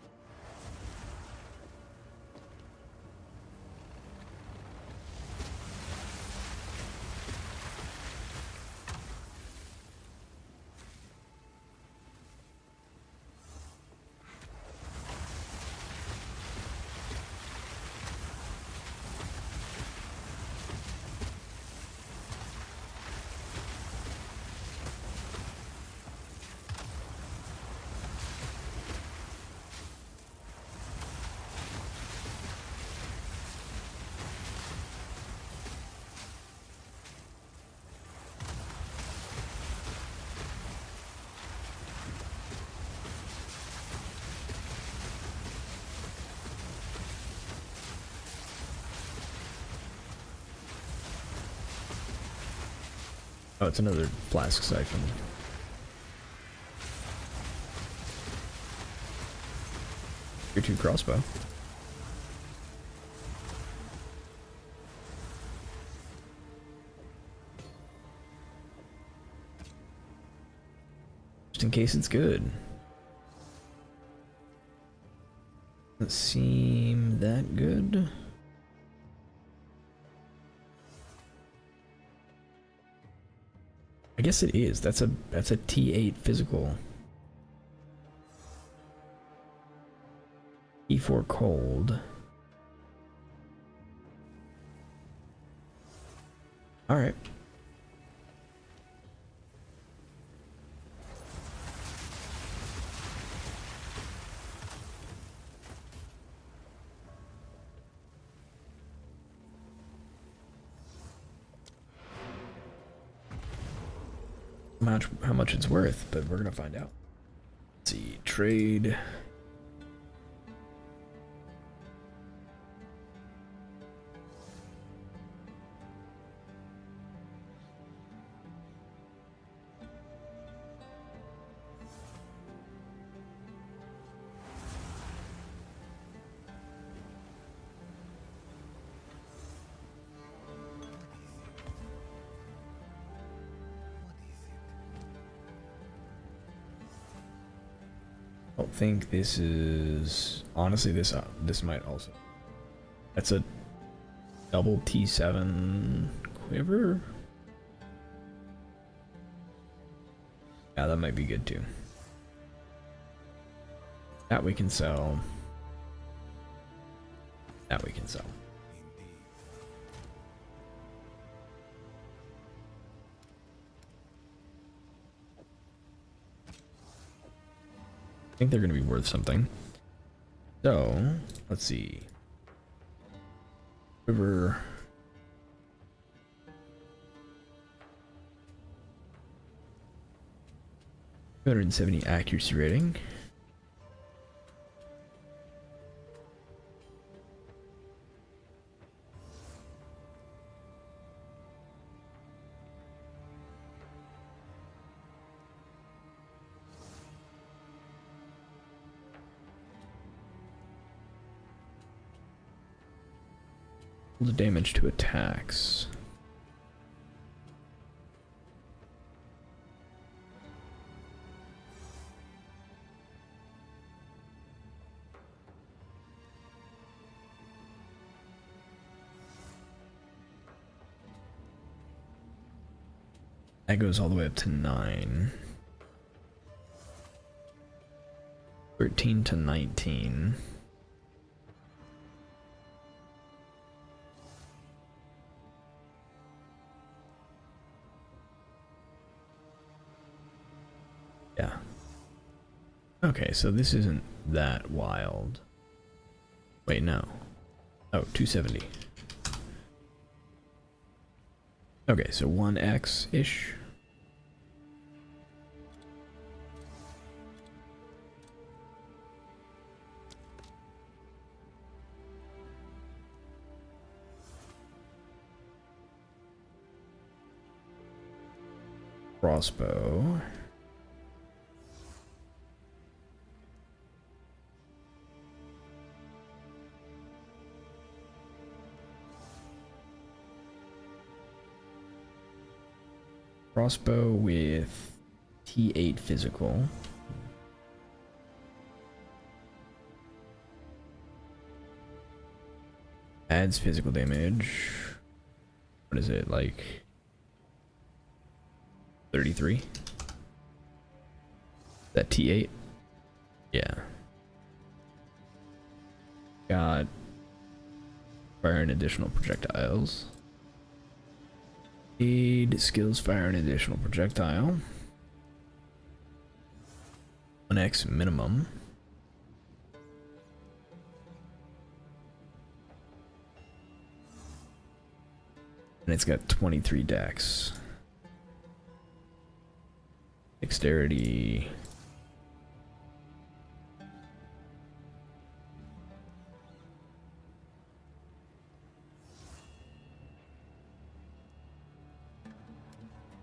Oh, it's another flask siphon. Tier 2 crossbow. Just in case it's good. Doesn't seem that good. I guess it is. That's a T8 physical. E4 cold. All right. How much it's worth, but we're gonna find out. Let's see, trade. I don't think this is honestly this might also. That's a double T7 quiver. Yeah, that might be good too. That we can sell. That we can sell. I think they're going to be worth something. So, let's see. River. $270 accuracy rating. The damage to attacks. That goes all the way up to 9. 13 to 19. Yeah. Okay, so this isn't that wild. Wait, no. Oh, 270. Okay, so 1x-ish. Crossbow. Crossbow with T8 physical. Adds physical damage. What is it, like 33? That T8? Yeah. Got fire and additional projectiles. Aid skills fire an additional projectile. 1x minimum. And it's got 23 dex. Dexterity.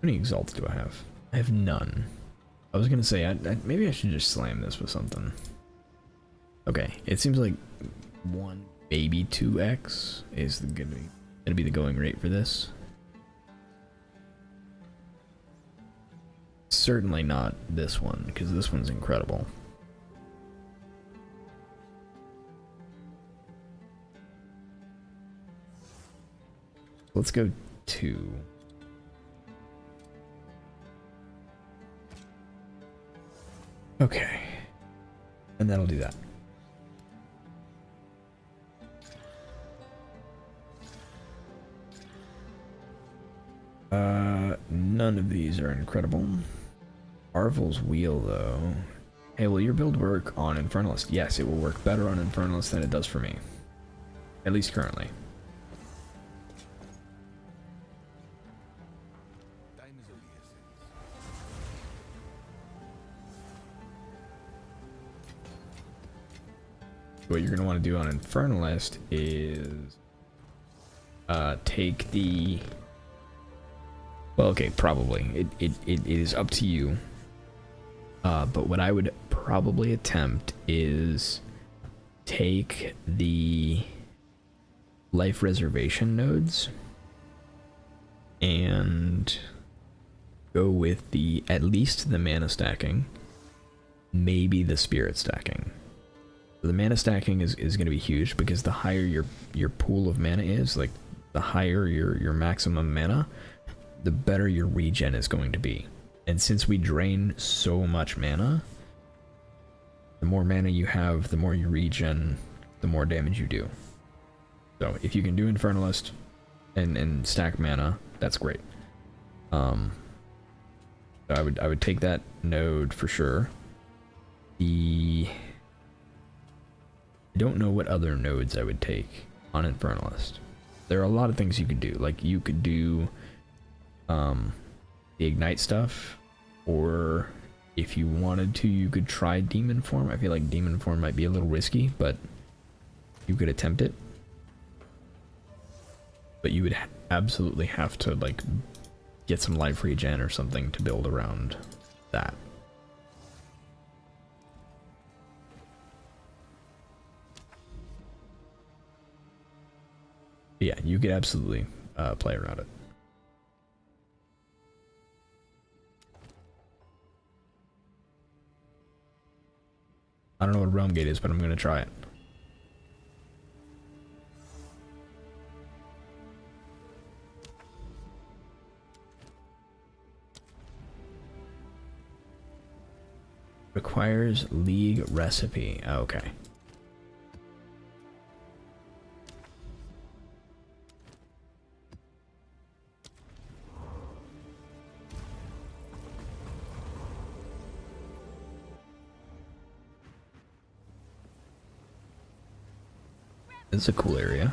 many exalts do I have? I have none. I was gonna say, maybe I should just slam this with something. Okay, it seems like 1, maybe 2x is gonna be the going rate for this. Certainly not this one, because this one's incredible. Let's go 2. Okay. And that'll do that. None of these are incredible. Arvel's Wheel, though. Hey, will your build work on Infernalist? Yes, it will work better on Infernalist than it does for me. At least currently. What you're going to want to do on Infernalist is take the... Well, okay, probably. It is up to you. But what I would probably attempt is take the life reservation nodes and go with at least the mana stacking, maybe the spirit stacking. The mana stacking is going to be huge because the higher your pool of mana is, like the higher your maximum mana, the better your regen is going to be. And since we drain so much mana, the more mana you have, the more you regen, the more damage you do. So if you can do Infernalist and stack mana, that's great. I would take that node for sure. I don't know what other nodes I would take on Infernalist. There are a lot of things you could do. Like you could do the Ignite stuff, or if you wanted to, you could try Demon Form. I feel like Demon Form might be a little risky, but you could attempt it. But you would absolutely have to like get some life regen or something to build around that. Yeah, you could absolutely play around it. I don't know what Realm Gate is, but I'm going to try it. Requires League recipe. Oh, okay. It's a cool area.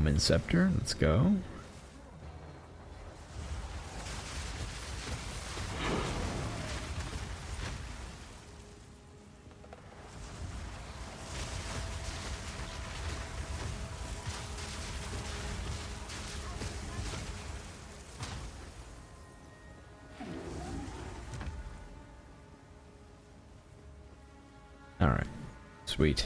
Omen Scepter. Let's go. Alright. Sweet.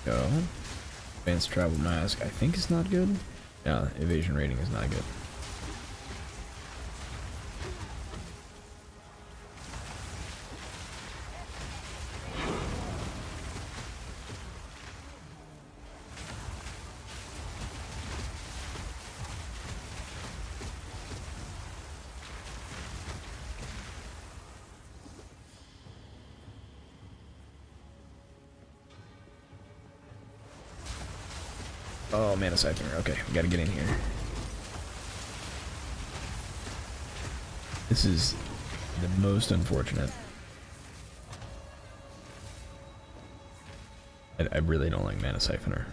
Go. Advanced travel mask, I think is not good. Yeah, evasion rating is not good. Oh, Mana Siphoner. Okay, we gotta get in here. This is the most unfortunate. I really don't like Mana Siphoner.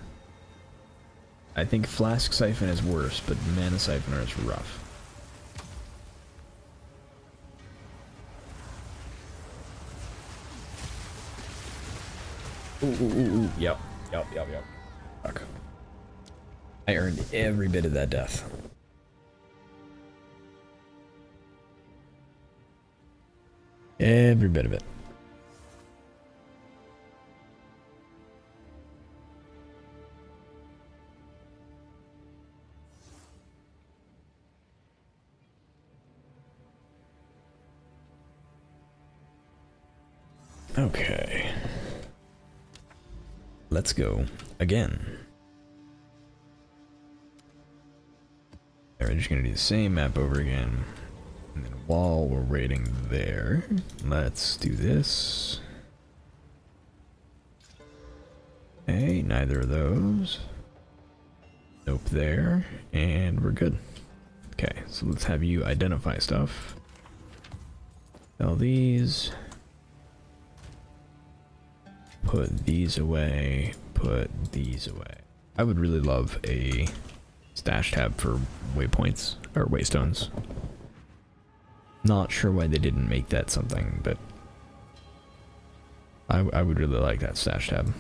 I think Flask Siphon is worse, but Mana Siphoner is rough. Ooh, ooh, ooh, ooh. Yep. Fuck. I earned every bit of that death. Every bit of it. Okay. Let's go again. We're just gonna do the same map over again. And then while we're waiting there, let's do this. Okay, neither of those. Nope there, and we're good. Okay, so let's have you identify stuff. Sell these. Put these away, put these away. I would really love a stash tab for waypoints, or waystones. Not sure why they didn't make that something, but I would really like that stash tab.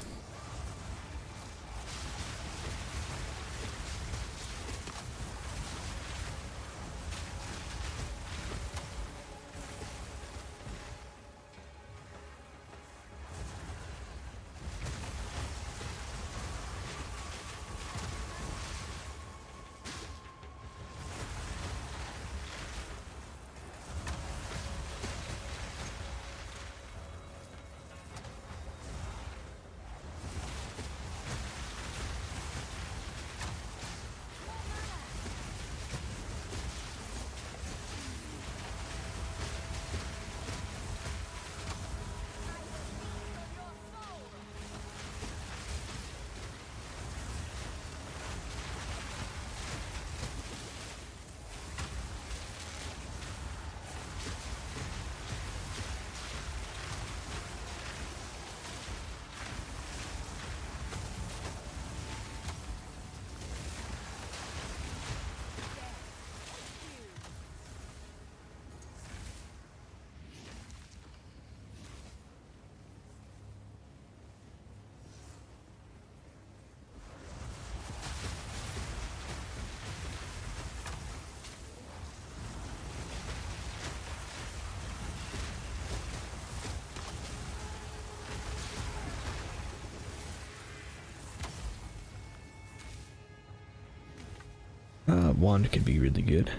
Wand could be really good.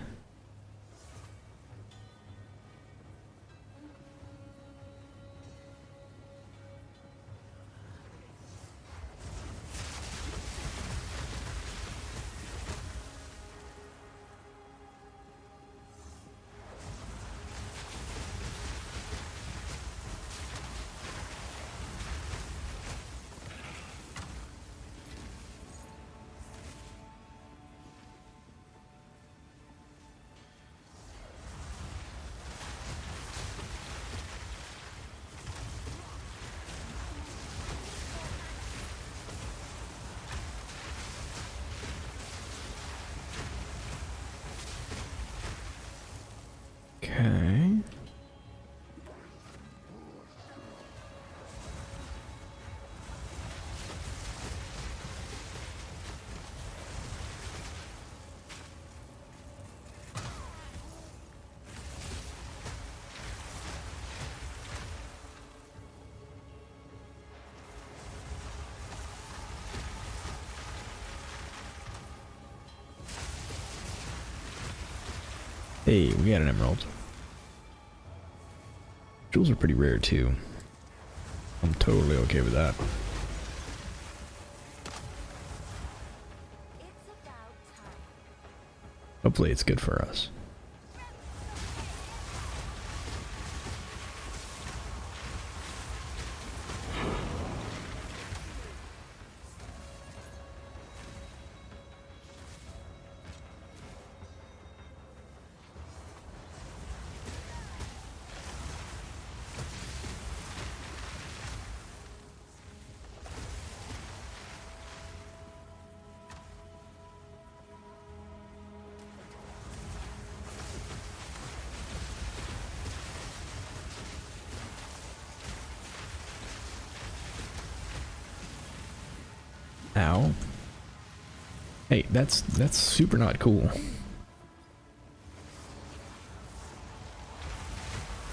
Okay. Hey, we got an emerald. Jewels are pretty rare too. I'm totally okay with that. It's about time. Hopefully it's good for us. Ow. Hey, that's super not cool.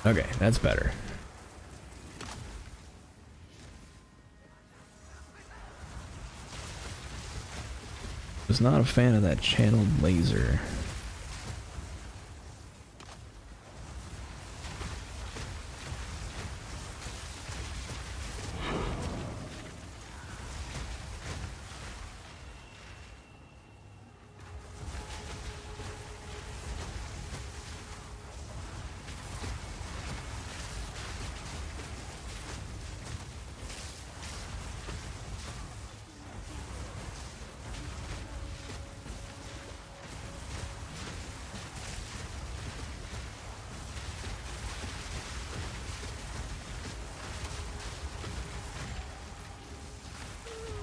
Okay, that's better. Was not a fan of that channeled laser.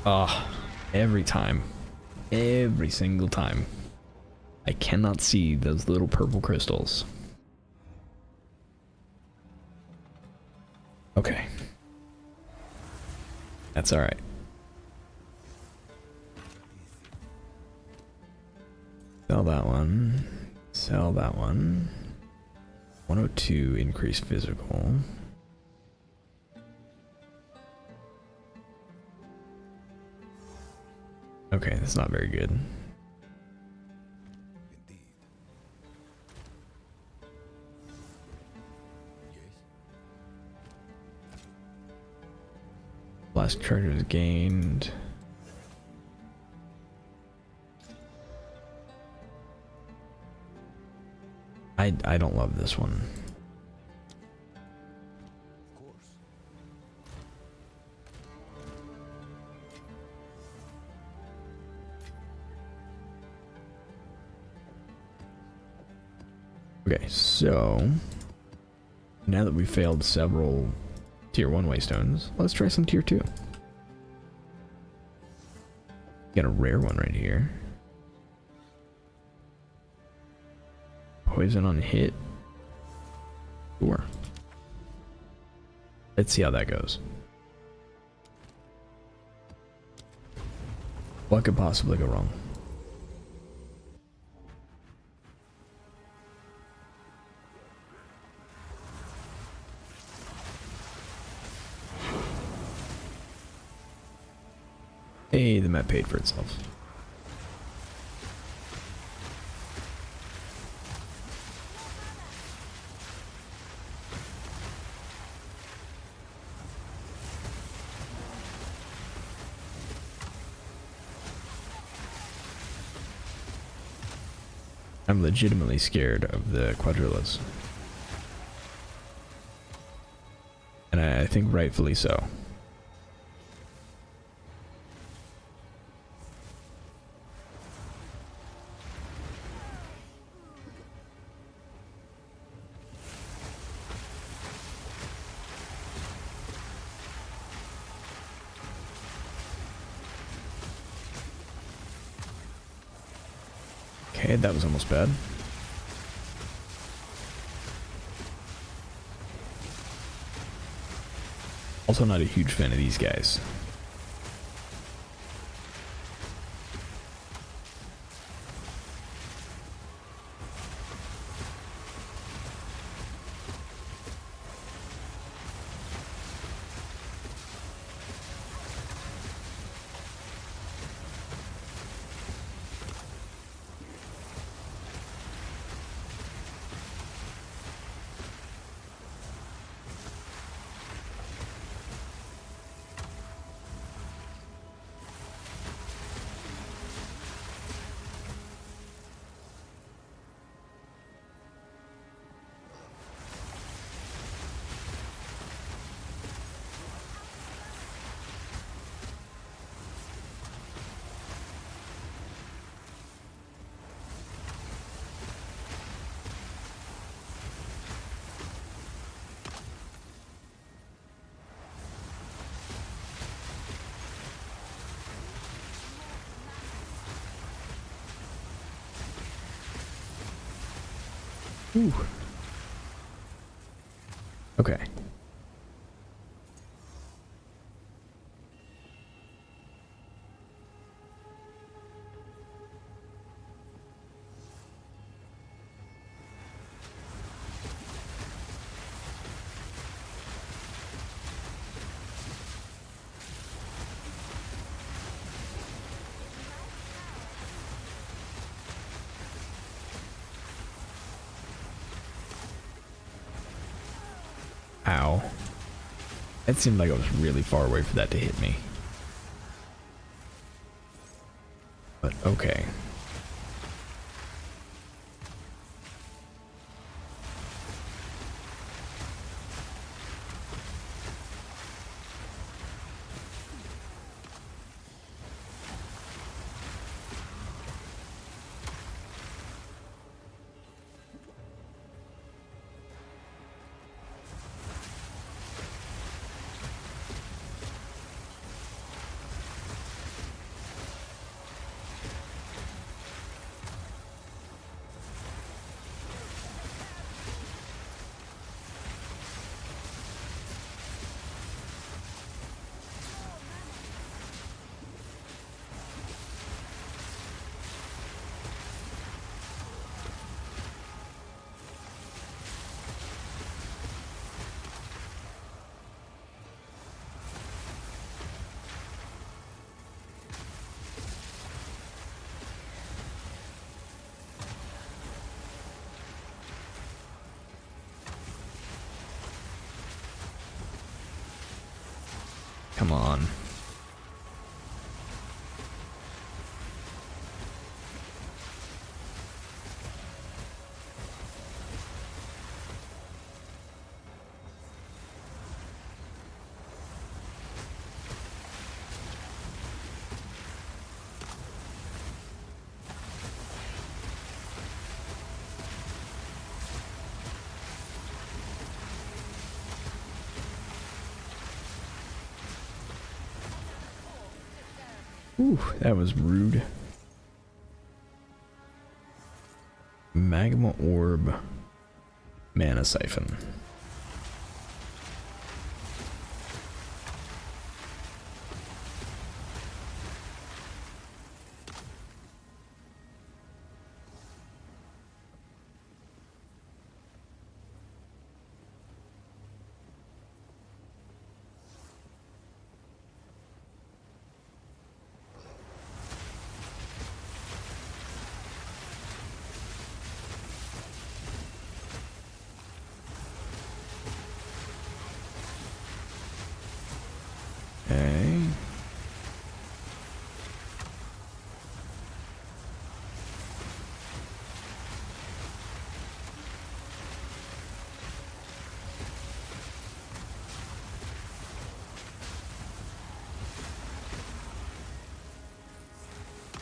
Ah, every time. Every single time. I cannot see those little purple crystals. Okay. That's alright. Sell that one. Sell that one. 102 increase physical. Okay, that's not very good. Indeed. Yes. Last charges gained. I don't love this one. Of course. Okay, so now that we failed several tier 1 waystones, let's try some tier 2. Got a rare one right here. Poison on hit. Sure. Let's see how that goes. What could possibly go wrong? Hey, the map paid for itself. I'm legitimately scared of the quadrillas. And I think rightfully so. Okay, that was almost bad. Also not a huge fan of these guys. Ooh. Okay. Ow. It seemed like I was really far away for that to hit me. But okay. Come on. Ooh, that was rude. Magma orb, mana siphon.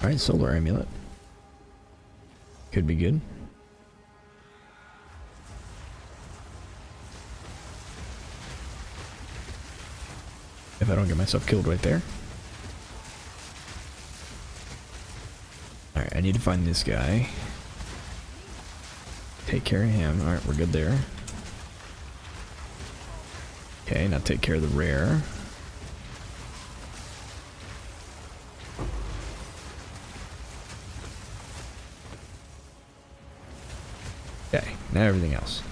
Alright, solar amulet. Could be good. If I don't get myself killed right there. Alright, I need to find this guy. Take care of him. Alright, we're good there. Okay, now take care of the rare. Okay, now everything else.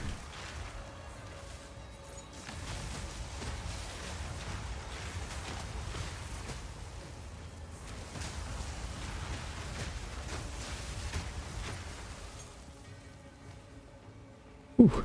Ooh.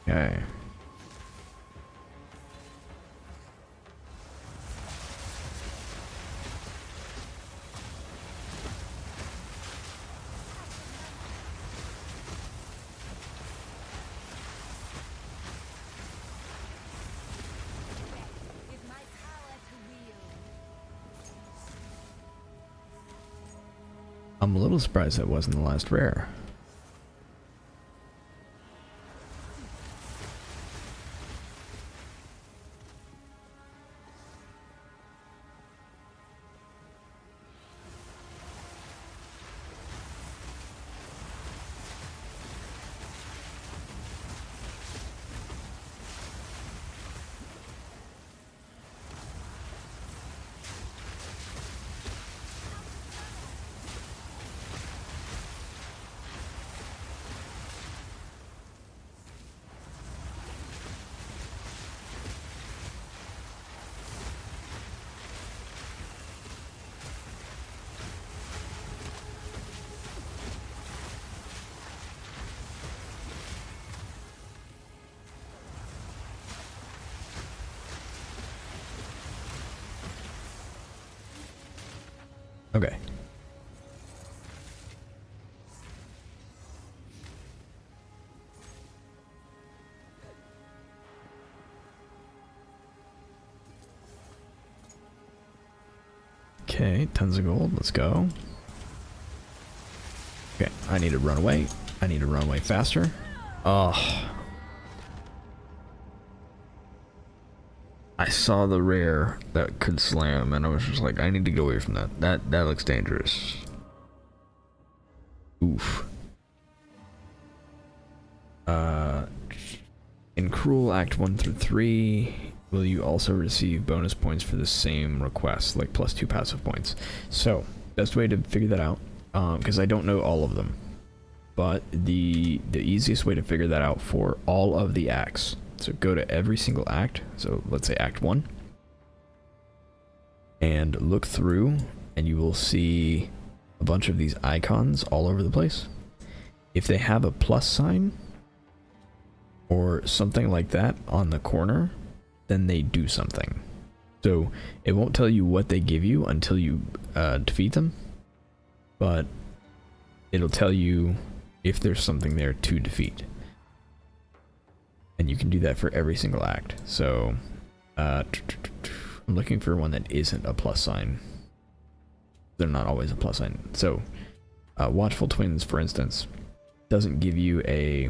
Okay. Is my power to wield. I'm a little surprised that wasn't the last rare. Okay. Okay, tons of gold. Let's go. Okay, I need to run away. I need to run away faster. Oh. I saw the rare that could slam, and I was just like, I need to go away from that. That looks dangerous. Oof. In Cruel Act 1 through 3, will you also receive bonus points for the same request, like +2 passive points? So, best way to figure that out, because I don't know all of them, but the easiest way to figure that out for all of the acts. So go to every single act, so let's say Act 1, and look through, and you will see a bunch of these icons all over the place. If they have a plus sign, or something like that on the corner, then they do something. So it won't tell you what they give you until you defeat them, but it'll tell you if there's something there to defeat. And you can do that for every single act. So I'm looking for one that isn't a plus sign. They're not always a plus sign. So Watchful Twins, for instance, doesn't give you a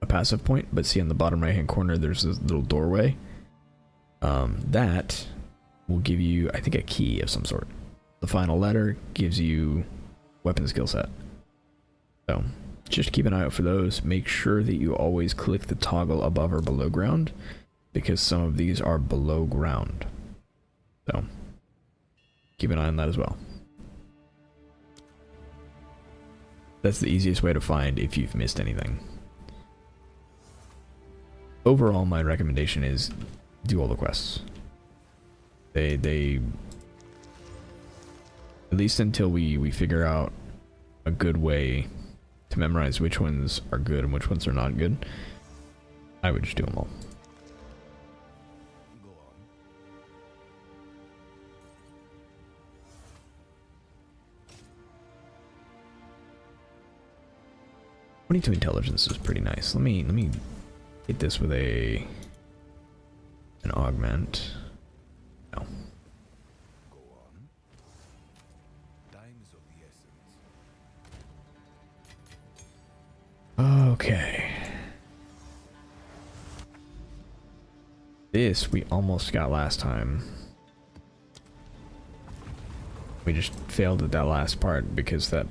passive point, but see on the bottom right hand corner there's this little doorway. That will give you, I think, a key of some sort. The final letter gives you weapon skill set. So just keep an eye out for those. Make sure that you always click the toggle above or below ground, because some of these are below ground. So keep an eye on that as well. That's the easiest way to find if you've missed anything. Overall, my recommendation is do all the quests. They At least until we figure out a good way to memorize which ones are good and which ones are not good, I would just do them all. Go on. 22 intelligence is pretty nice. Let me hit this with an augment. No. Go on. Time is of the essence. Okay. This we almost got last time. We just failed at that last part because that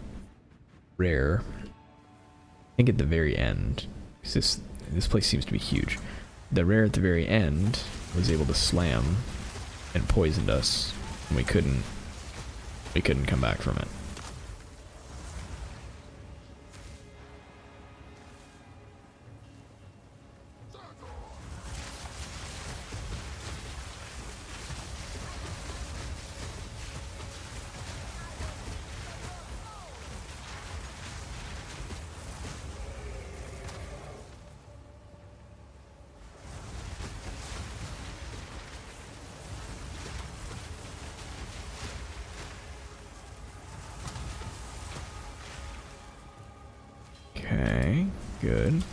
rare, I think at the very end, 'cause this place seems to be huge. The rare at the very end was able to slam and poisoned us, and we couldn't come back from it. Okay, good.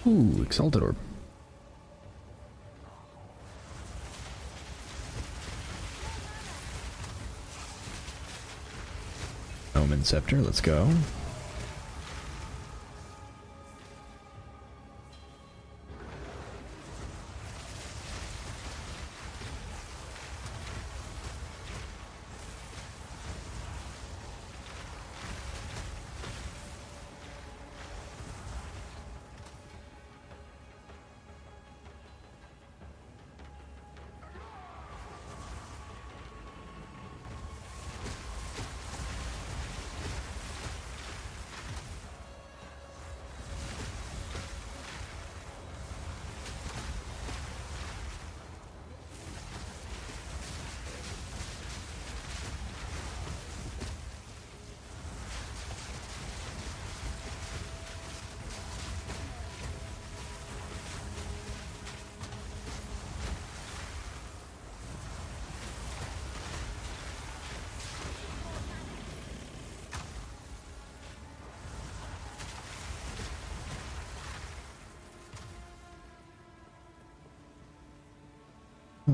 Ooh, Exalted Orb. Omen Scepter, let's go.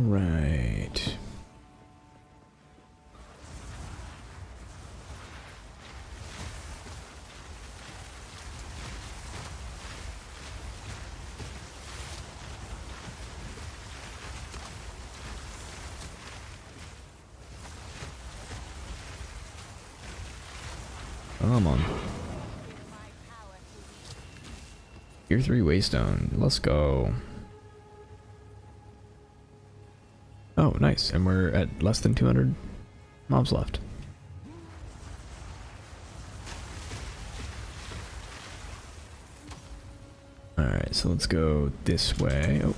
Right. Come on. Tier 3 Waystone. Let's go. Oh, nice. And we're at less than 200 mobs left. Alright, so let's go this way. Oh.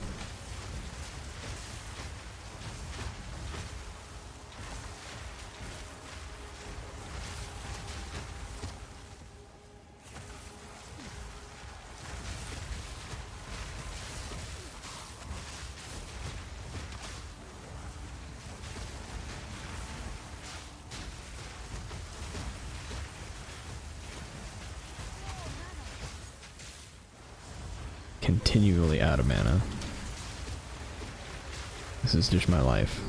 Continually out of mana. This is just my life.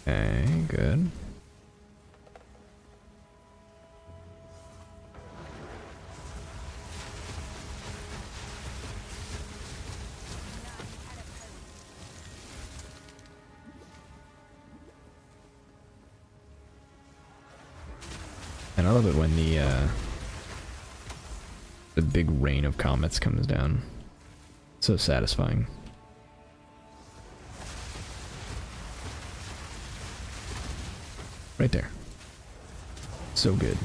Okay, good. And I love it when the big rain of comets comes down. So satisfying. Right there. So good.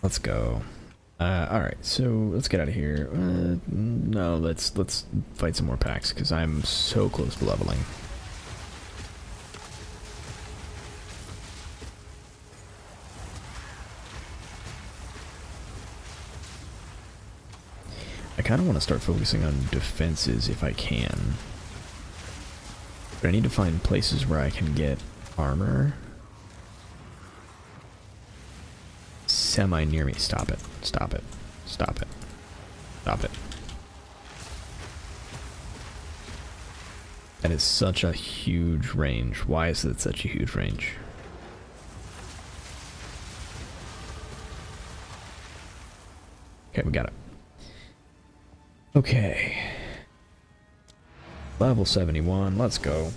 Let's go. Alright, so let's get out of here. No, let's fight some more packs, because I'm so close to leveling. I kind of want to start focusing on defenses if I can. But I need to find places where I can get armor. Semi near me. Stop it. Stop it. Stop it. Stop it. That is such a huge range. Why is it such a huge range? Okay, we got it. Okay. Level 71, let's go.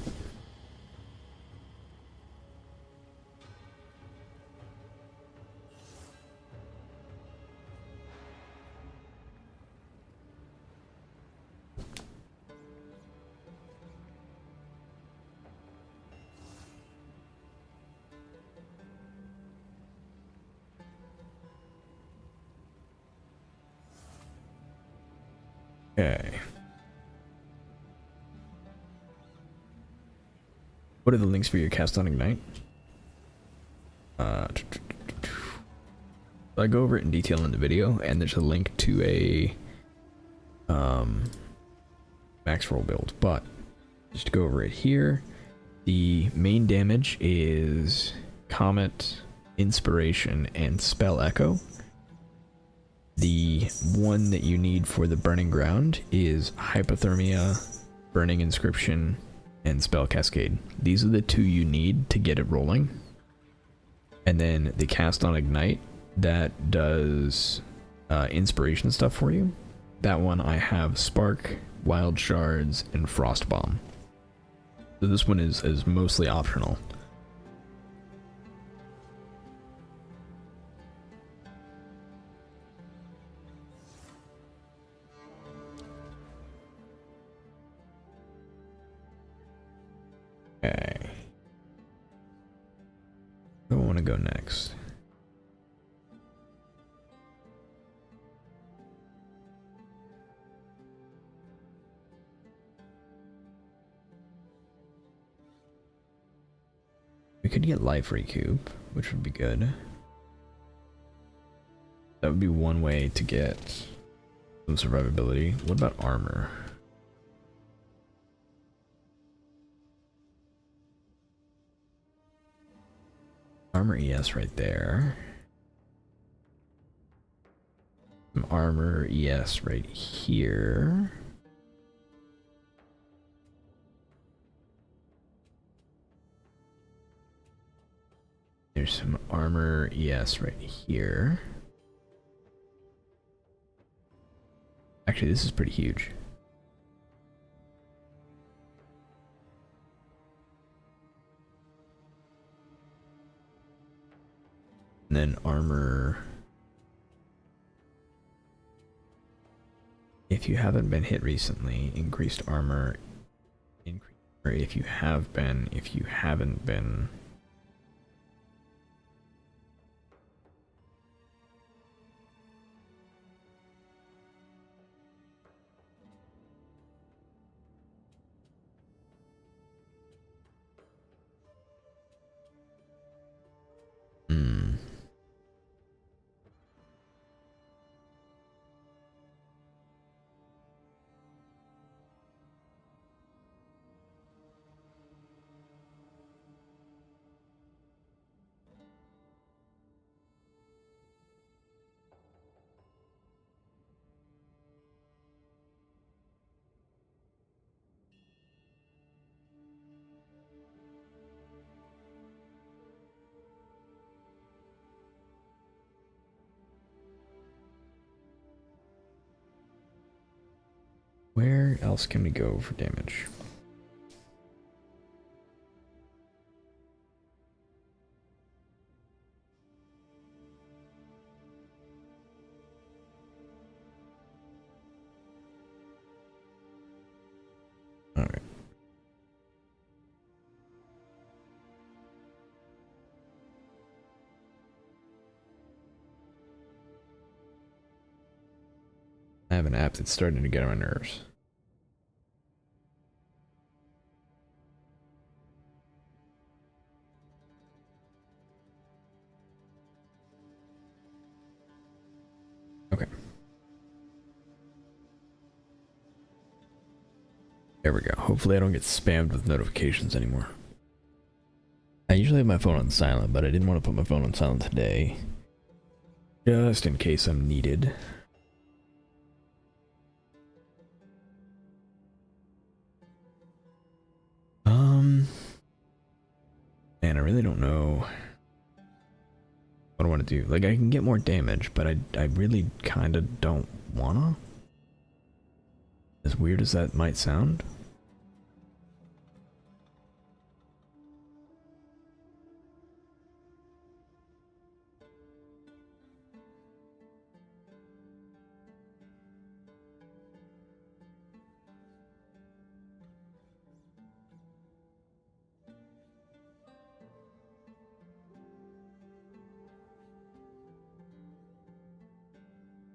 Okay. What are the links for your cast on Ignite? I go over it in detail in the video, and there's a link to a max roll build. But just to go over it here, the main damage is Comet, Inspiration, and Spell Echo. The one that you need for the burning ground is hypothermia, burning inscription, and spell cascade. These are the 2 you need to get it rolling. And then the cast on ignite that does inspiration stuff for you. That one I have spark, wild shards, and frost bomb. So this one is mostly optional. Okay. Where do I want to go next? We could get life recoup, which would be good. That would be one way to get some survivability. What about armor? Armor ES right there. Some armor ES right here. There's some armor ES right here. Actually, this is pretty huge. And then armor. If you haven't been hit recently, increased armor. Or if you have been, if you haven't been. Where else can we go for damage? Alright. I have an app that's starting to get on my nerves. Okay. There we go. Hopefully I don't get spammed with notifications anymore. I usually have my phone on silent, but I didn't want to put my phone on silent today. Just in case I'm needed. Man, I really don't know what I want to do. Like, I can get more damage, but I really kind of don't wanna. As weird as that might sound.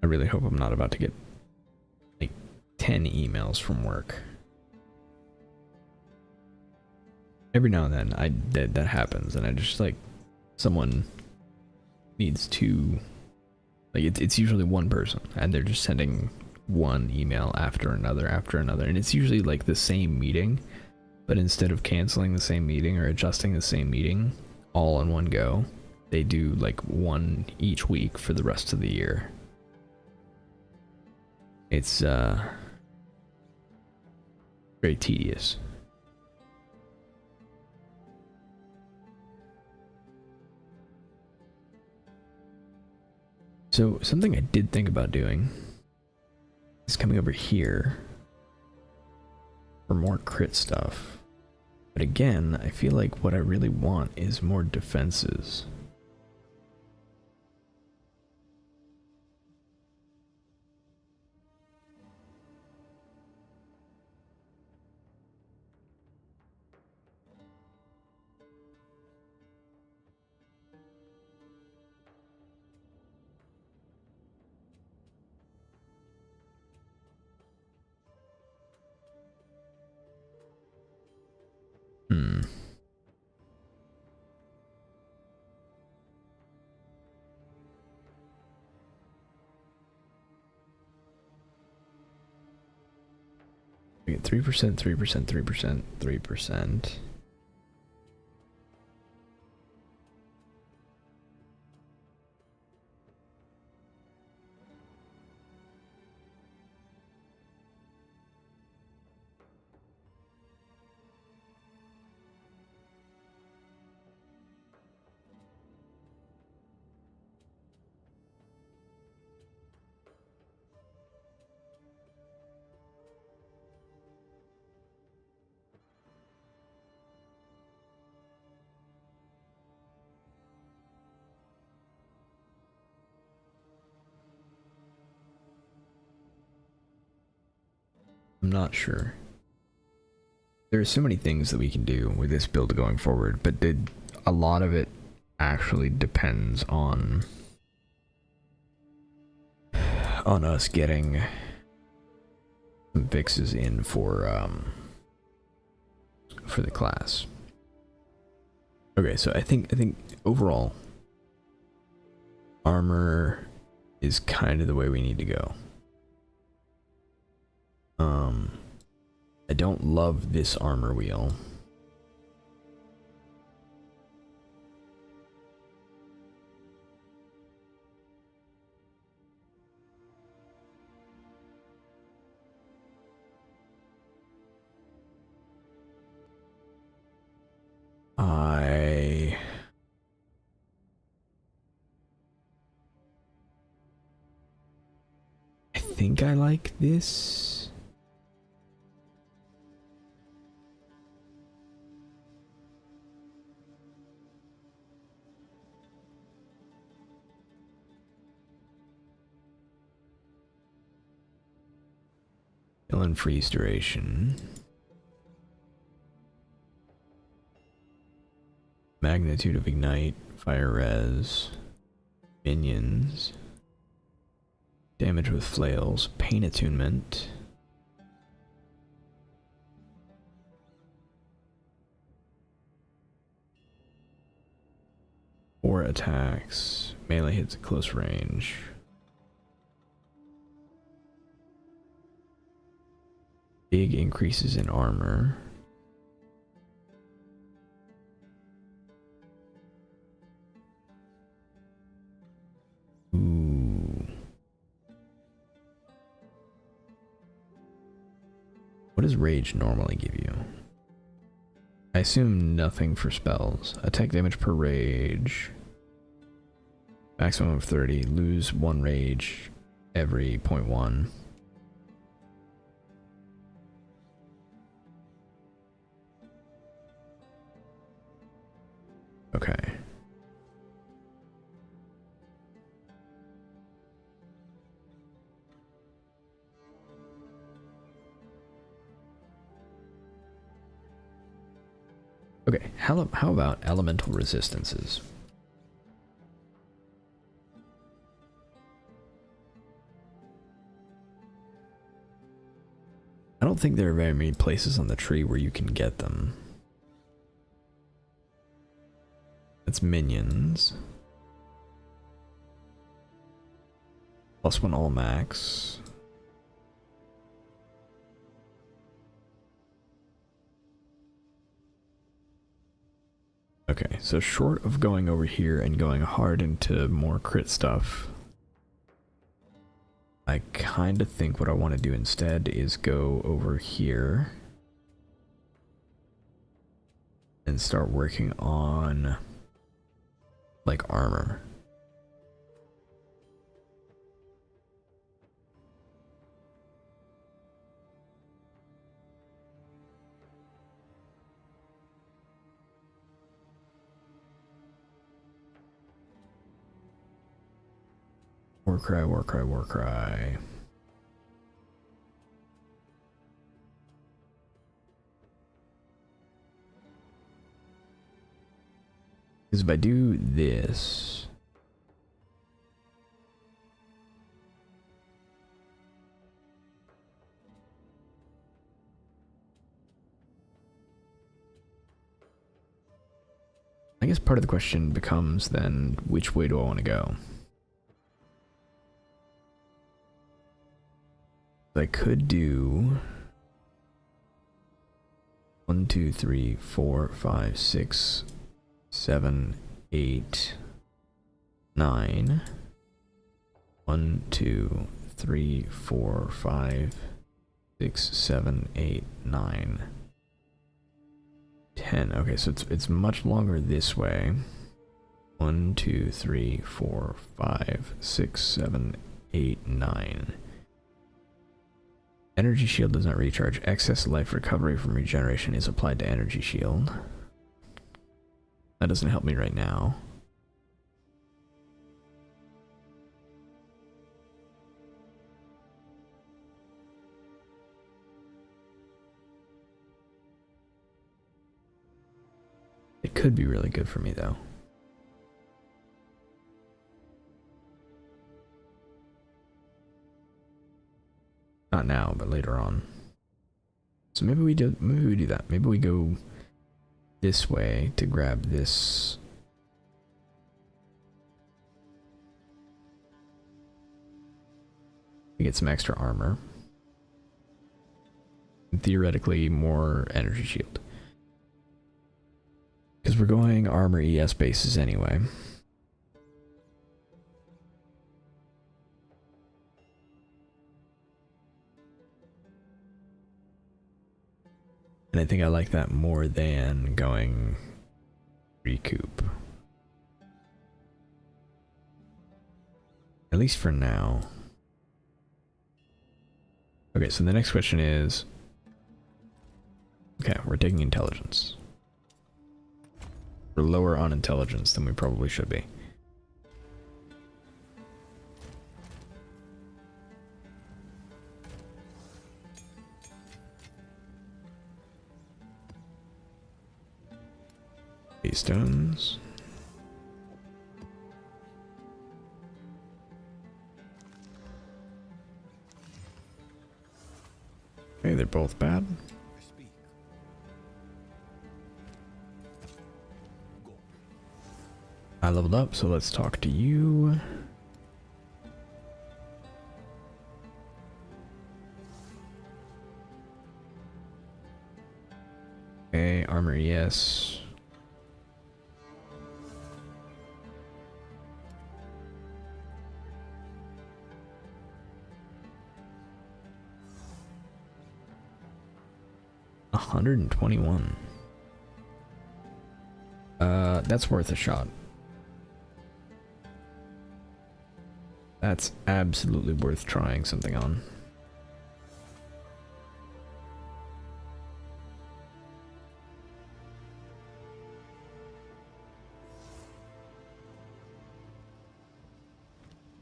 I really hope I'm not about to get like 10 emails from work. Every now and then that happens, and I just like someone needs to like it's usually one person, and they're just sending one email after another, and it's usually like the same meeting, but instead of canceling the same meeting or adjusting the same meeting all in one go, they do like one each week for the rest of the year. It's very tedious. So something I did think about doing is coming over here for more crit stuff. But again, I feel like what I really want is more defenses. Hmm. We get 3%, 3%, 3%, 3%. I'm not sure. There are so many things that we can do with this build going forward, but a lot of it actually depends on us getting some fixes in for the class. Okay, so I think overall armor is kind of the way we need to go. I don't love this armor wheel. I think I like this. Kill and freeze duration. Magnitude of ignite, fire res, minions, damage with flails, pain attunement. Four attacks, melee hits at close range. Big increases in armor. Ooh. What does rage normally give you? I assume nothing for spells. Attack damage per rage. Maximum of 30. Lose 1 rage every 0.1. Okay. Okay, how about elemental resistances? I don't think there are very many places on the tree where you can get them. That's minions. +1 all max. Okay, so short of going over here and going hard into more crit stuff, I kind of think what I want to do instead is go over here and start working on like armor. War cry, war cry, war cry. Because if I do this, I guess part of the question becomes then, which way do I want to go? I could do 1, 2, 3, 4, 5, 6, 7, 8, 9. 1, 2, 3, 4, 5, 6, 7, 8, 9, 10. Okay, so it's much longer this way. 1, 2, 3, 4, 5, 6, 7, 8, 9. Energy shield does not recharge. Excess life recovery from regeneration is applied to energy shield. That doesn't help me right now. It could be really good for me though. Not now, but later on. So maybe we do that. Maybe we go this way to grab this. We get some extra armor. And theoretically more energy shield. Because we're going armor ES bases anyway. And I think I like that more than going recoup. At least for now. Okay, so the next question is... Okay, we're taking intelligence. We're lower on intelligence than we probably should be. These stones. Okay, they're both bad. I leveled up, so let's talk to you. Okay, armor, yes. $121. That's worth a shot. That's absolutely worth trying something on.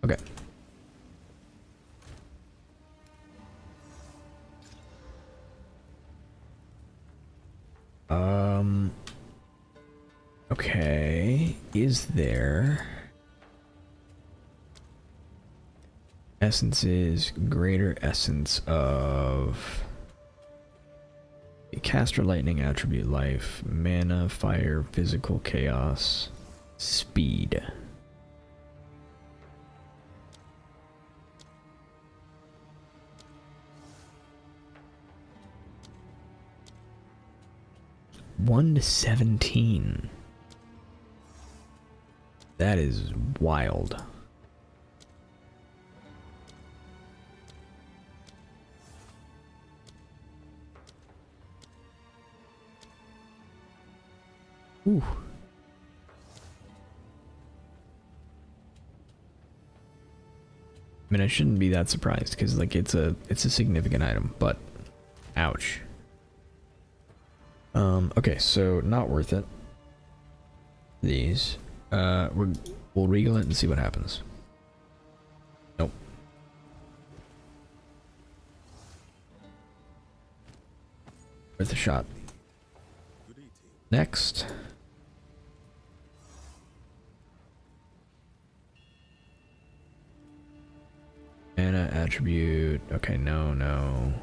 Okay. Okay. Is there essences, greater essence of caster lightning attribute life, mana, fire, physical chaos, speed. One to 17. That is wild. Ooh. I mean, I shouldn't be that surprised because like it's a significant item, but ouch. Okay, so not worth it. These. We'll regal it and see what happens. Nope. Worth a shot. Next. Mana attribute. Okay, no, no.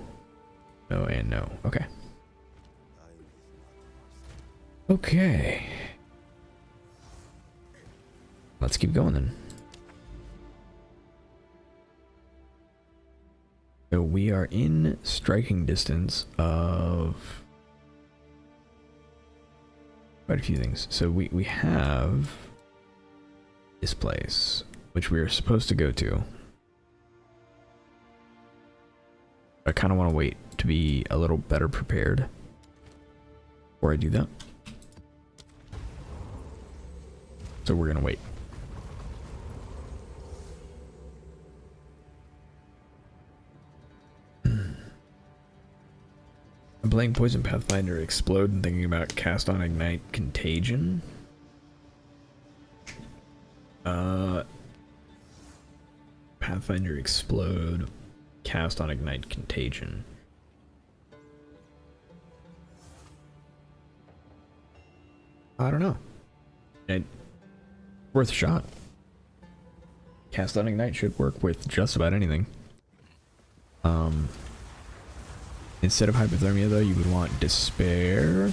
No and no. Okay. Okay. Let's keep going then. So we are in striking distance of quite a few things. So we have this place, which we are supposed to go to. I kind of want to wait to be a little better prepared before I do that. So we're going to wait. I'm playing Poison Pathfinder Explode and thinking about cast on Ignite Contagion. Pathfinder Explode, cast on Ignite Contagion. I don't know. Worth a shot. Cast on Ignite should work with just about anything. Instead of Hypothermia though, you would want Despair.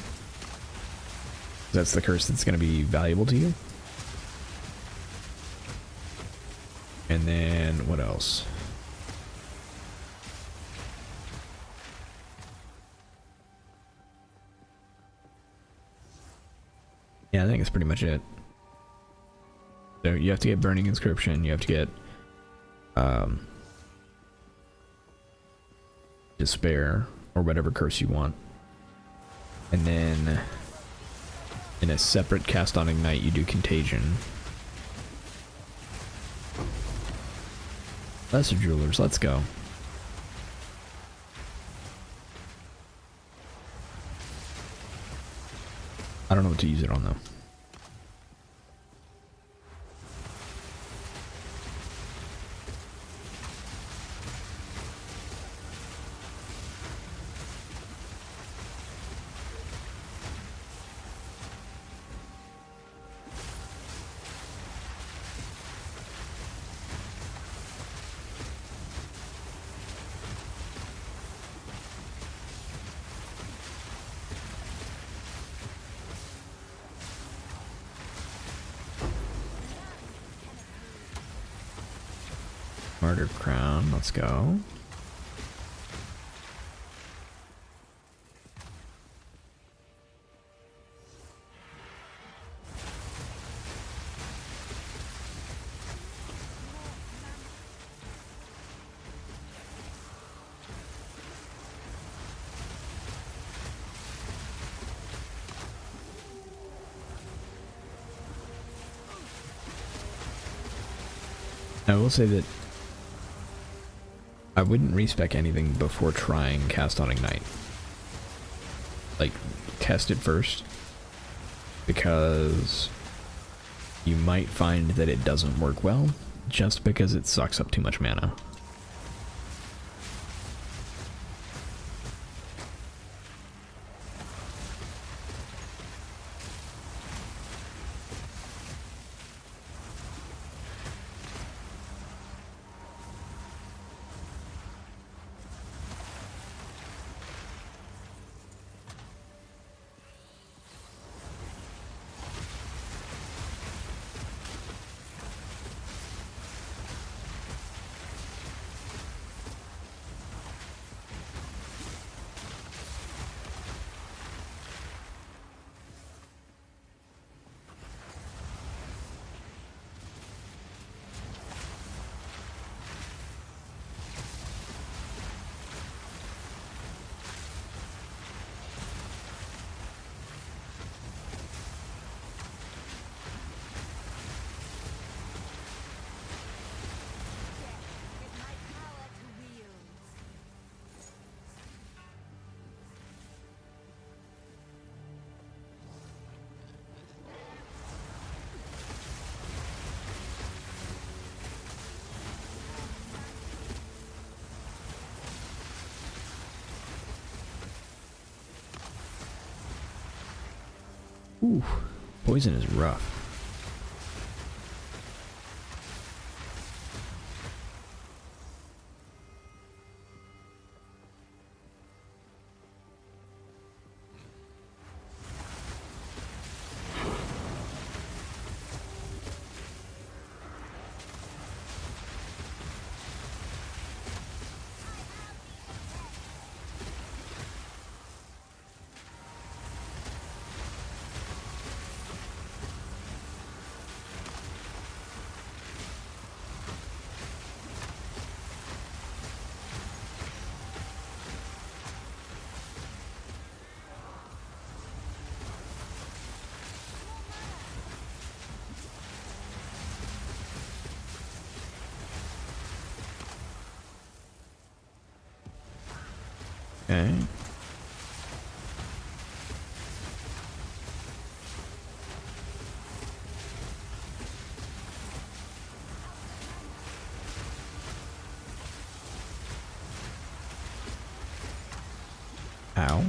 That's the curse that's going to be valuable to you. And then what else? Yeah, I think that's pretty much it. So you have to get Burning Inscription, you have to get Despair, or whatever curse you want. And then in a separate cast on Ignite you do Contagion. Lesser Jewelers, let's go. I don't know what to use it on though. Martyr Crown, let's go. I will say that I wouldn't respec anything before trying cast on Ignite. Like, test it first, because you might find that it doesn't work well just because it sucks up too much mana. Ooh, poison is rough. Okay. Ow.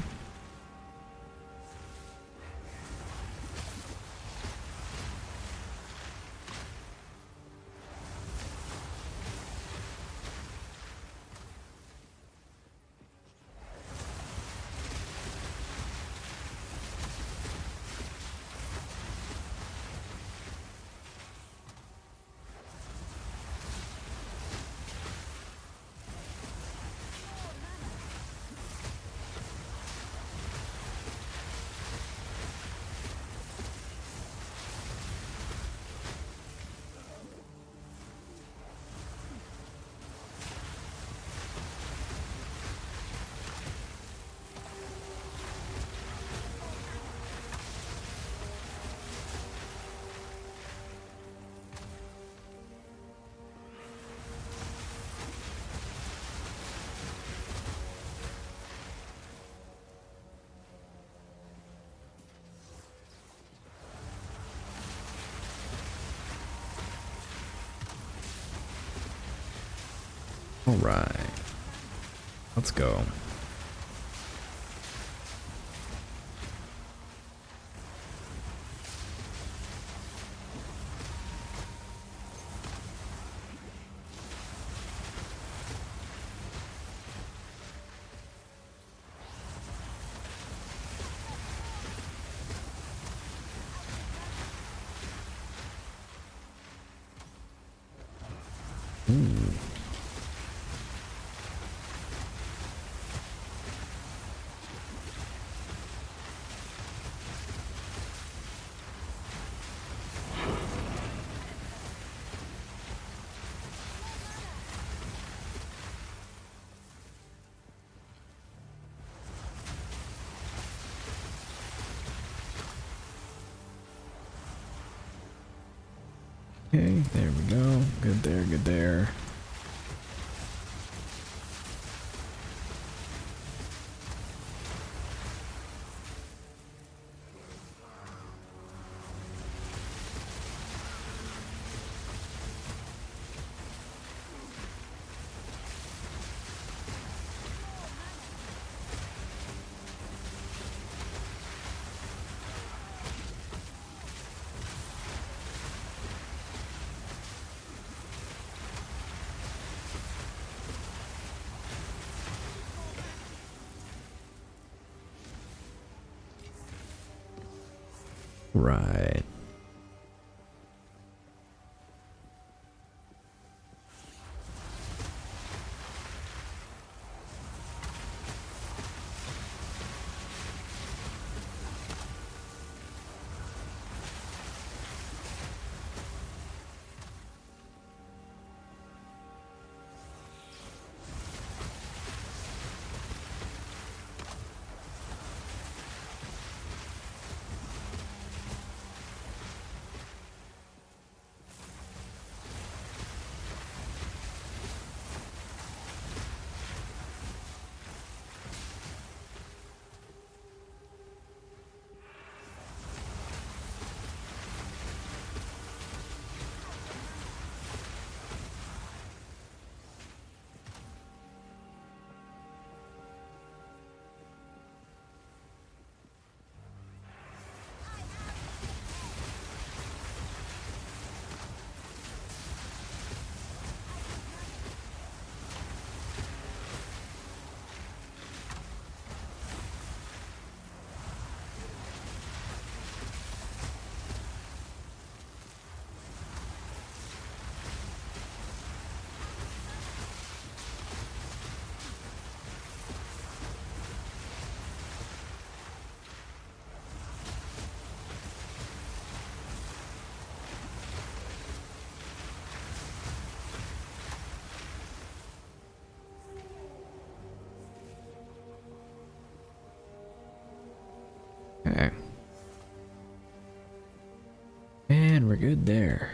All right. Let's go. Ooh. Okay, there we go. Good there, good there. Right. And we're good there.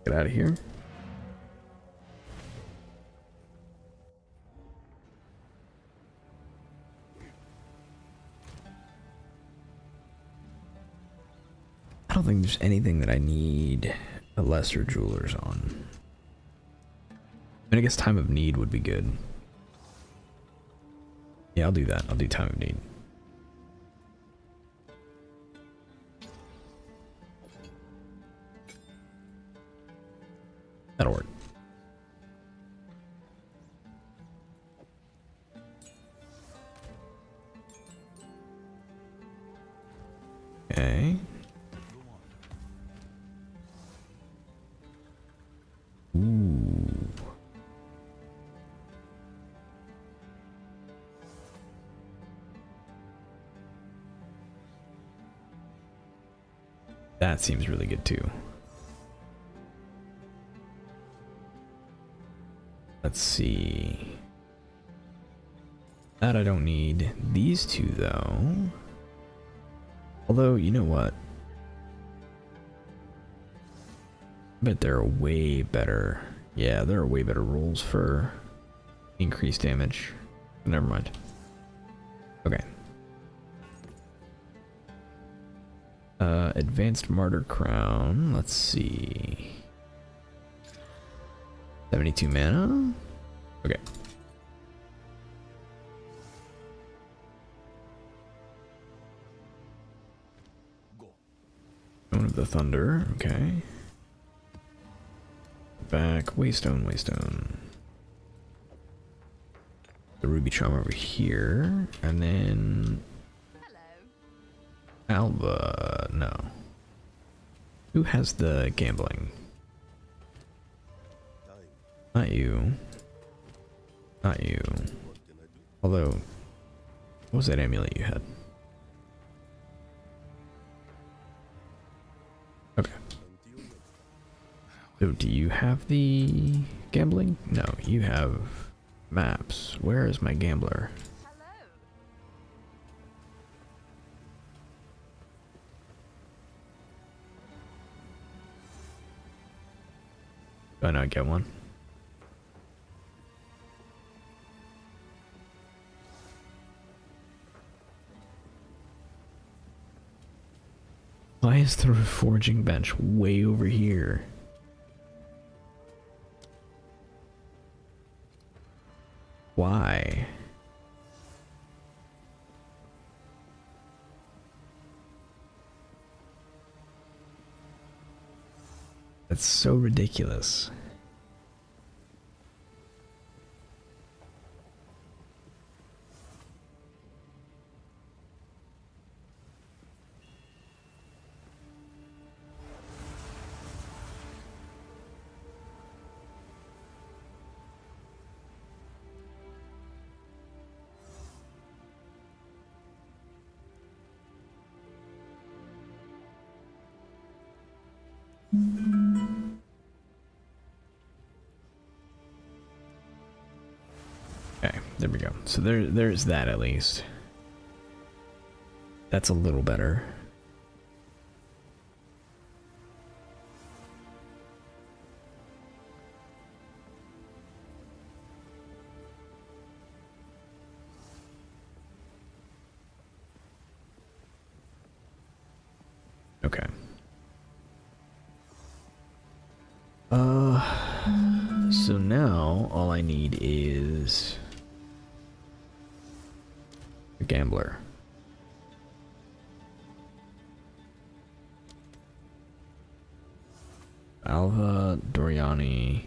Get out of here. I don't think there's anything that I need a lesser jewelers on. I mean, I guess time of need would be good. Yeah, I'll do that. I'll do time of need. That'll work. Okay. Ooh. That seems really good too. Let's see. That I don't need. These two though. Although, you know what? I bet there are way better. Yeah, there are way better rules for increased damage. Never mind. Okay. Advanced Martyr Crown. Let's see. 72 mana? Okay. Stone of the Thunder. Okay. Back. Waystone, Waystone. The Ruby Charm over here. And then... Alva. No. Who has the gambling? Not you. Not you. Although, what was that amulet you had? Okay. So do you have the gambling? No, you have maps. Where is my gambler? Do I not get one? Why is the reforging bench way over here? Why? That's so ridiculous. Okay, there we go. So there's that at least. That's a little better. Okay. So now all I need is a gambler. Alva, Doriani,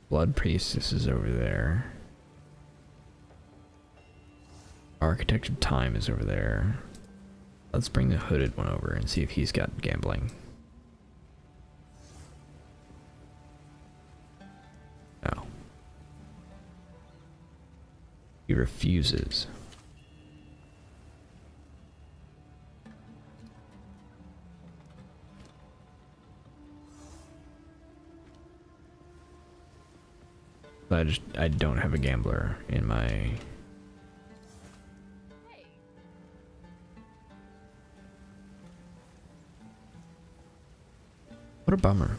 Blood Priestess is over there. Architect of Time is over there. Let's bring the hooded one over and see if he's got gambling. No. He refuses. But I don't have a gambler in my... What a bummer.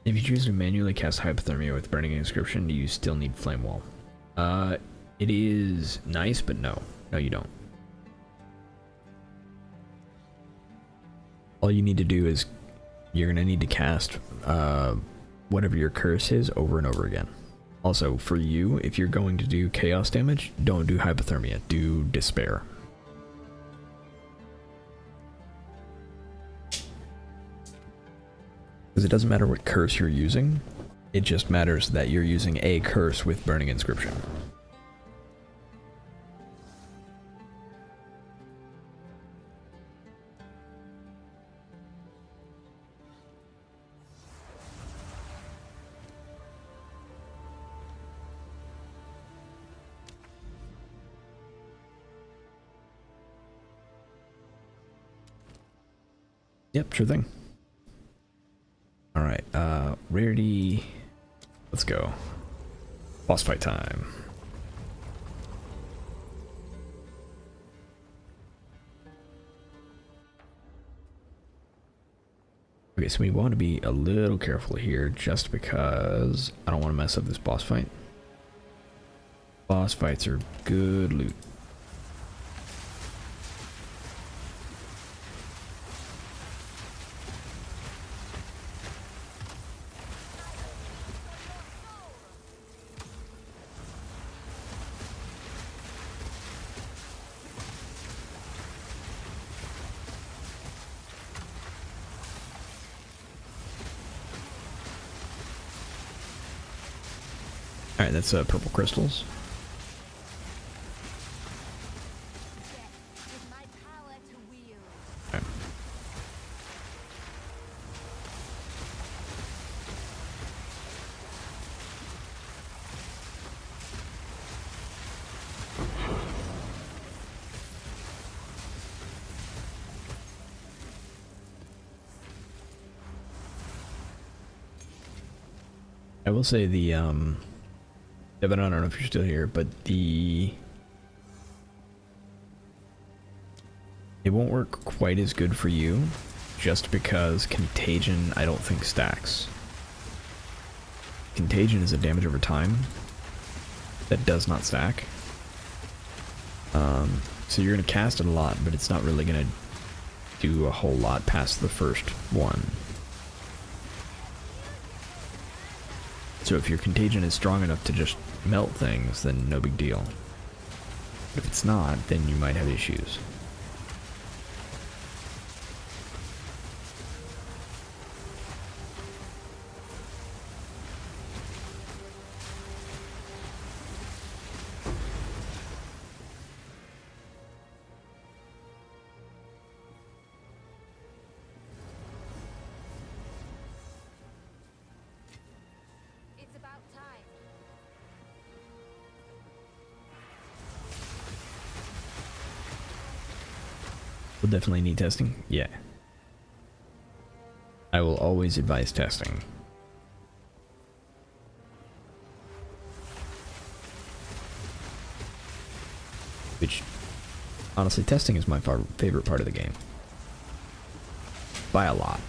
If you choose to manually cast hypothermia with burning inscription, you still need flame wall. It is nice, but no. No, you don't. All you need to do is you're going to need to cast whatever your curse is over and over again. Also, for you, if you're going to do chaos damage, don't do hypothermia. Do despair. Because it doesn't matter what curse you're using. It just matters that you're using a curse with burning inscription. Yep, sure thing. Alright, rarity. Let's go. Boss fight time. Okay, so we want to be a little careful here just because I don't want to mess up this boss fight. Boss fights are good loot. Alright, that's purple crystals. Okay. I will say the Devin, I don't know if you're still here, but it won't work quite as good for you just because Contagion I don't think stacks. Contagion is a damage over time that does not stack. So you're going to cast it a lot, but it's not really going to do a whole lot past the first one. So if your Contagion is strong enough to just melt things, then no big deal. But if it's not, then you might have issues. We'll definitely need testing. Yeah. I will always advise testing. Which, honestly, testing is my favorite part of the game. By a lot.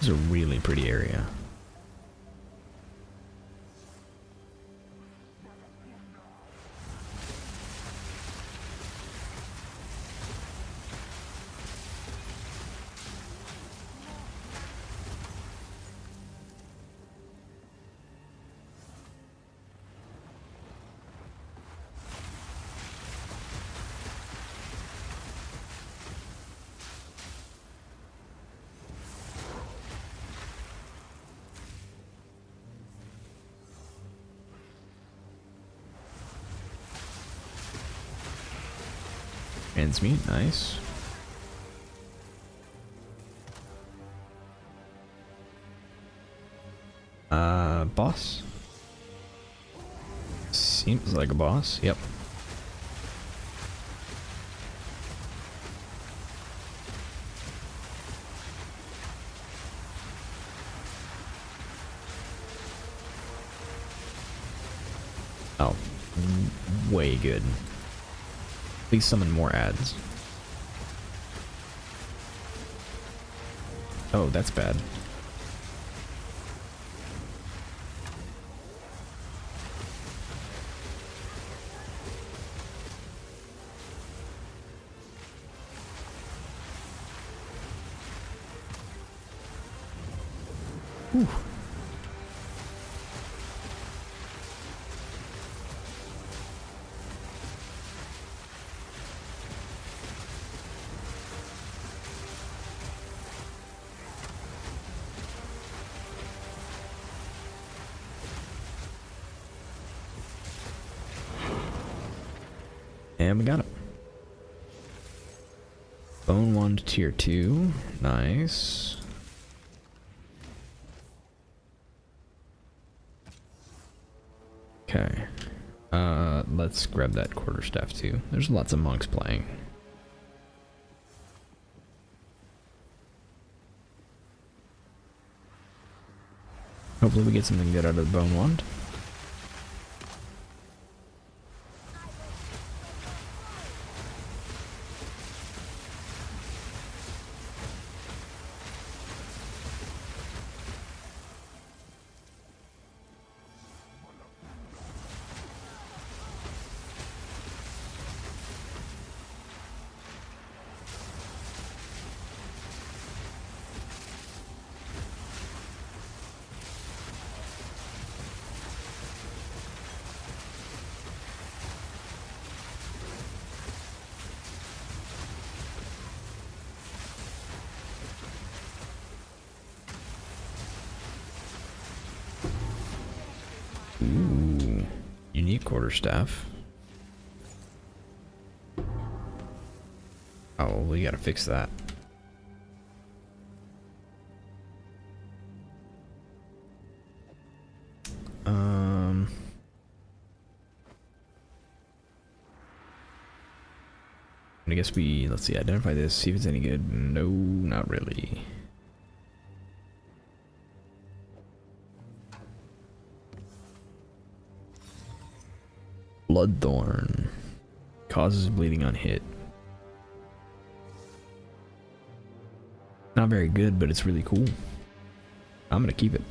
It's a really pretty area. Ends meat, nice. Boss? Seems like a boss, yep. Oh, way good. Please summon more ads. Oh, that's bad. Whew. And we got it. Bone wand tier 2. Nice. Okay. Let's grab that quarterstaff too. There's lots of monks playing. Hopefully we get something good out of the bone wand. Ooh, unique quarterstaff. Oh, we gotta fix that. I guess let's see, identify this, see if it's any good. No, not really. Bloodthorn. Causes bleeding on hit. Not very good, but it's really cool. I'm gonna keep it.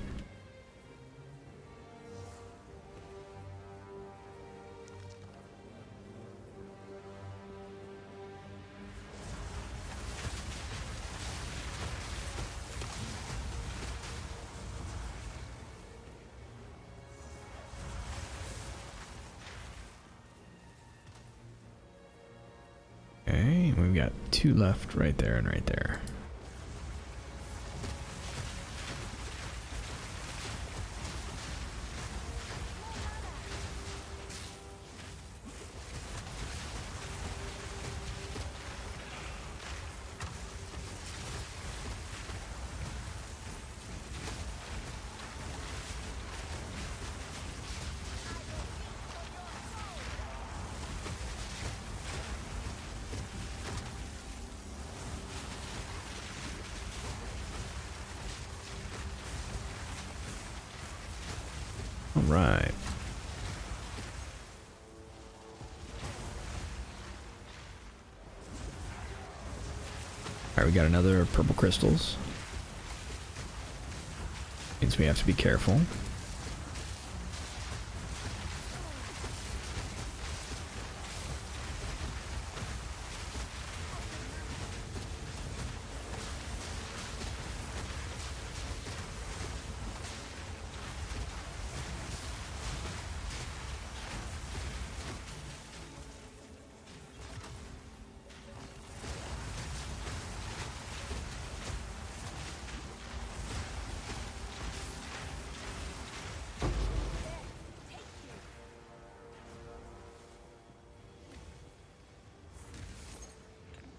Okay, we've got 2 left right there and right there. Alright. Alright, we got another purple crystals. Means we have to be careful.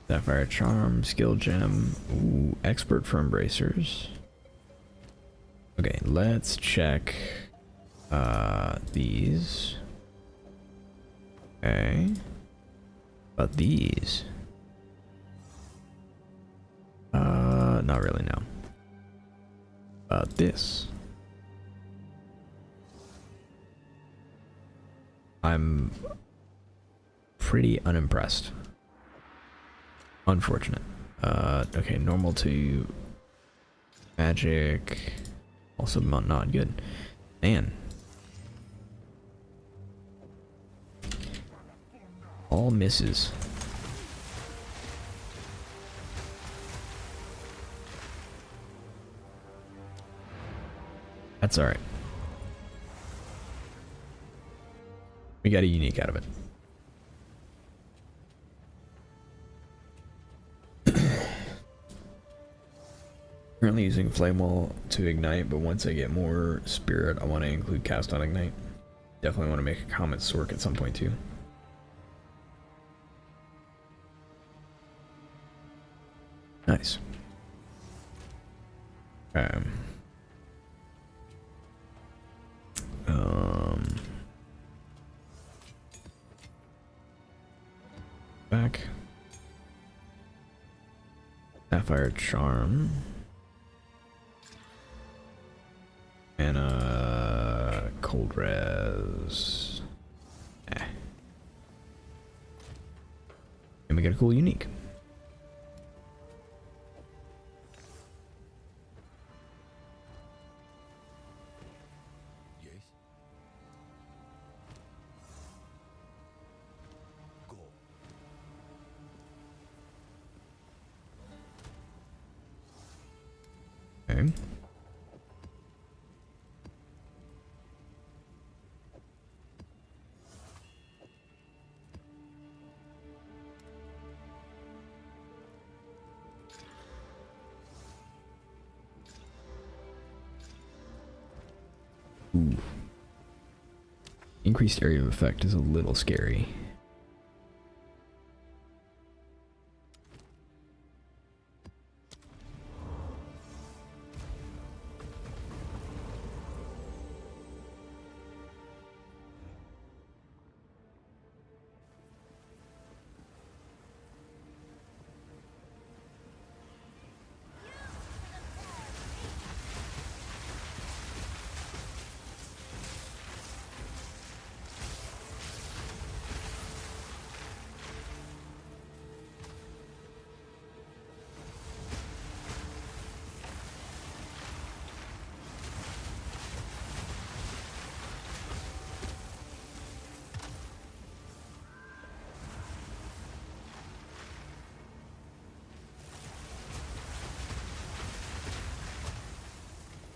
Sapphire Charm, Skill Gem, ooh, Expert for Embracers. Okay, let's check these. Okay. But these? Not really, no. This. I'm pretty unimpressed. Unfortunate. Okay, normal to magic. Also not good. Man. All misses. That's alright. We got a unique out of it. Currently using Flame Wall to ignite, but once I get more spirit, I want to include Cast on Ignite. Definitely want to make a Comet Sork at some point too. Nice. Back. Sapphire Charm. And Cold Res. And we get a cool unique. Yes. Go. Okay. Ooh. Increased area of effect is a little scary.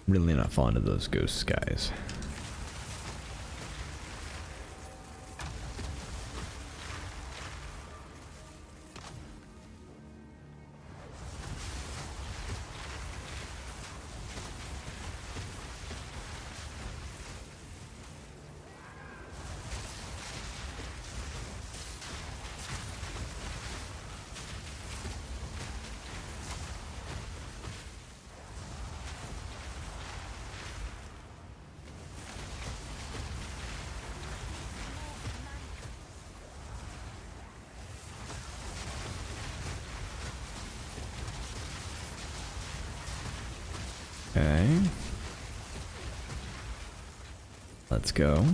Really not fond of those ghost guys. Okay. Let's go.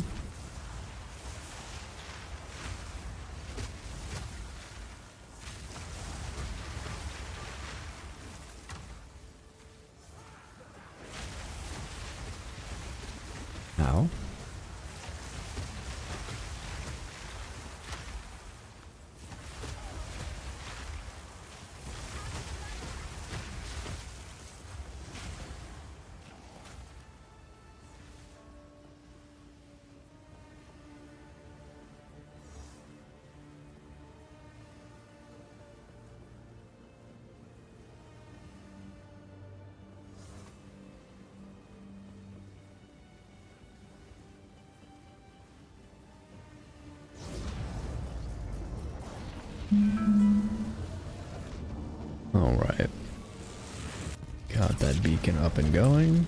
Alright. Got that beacon up and going.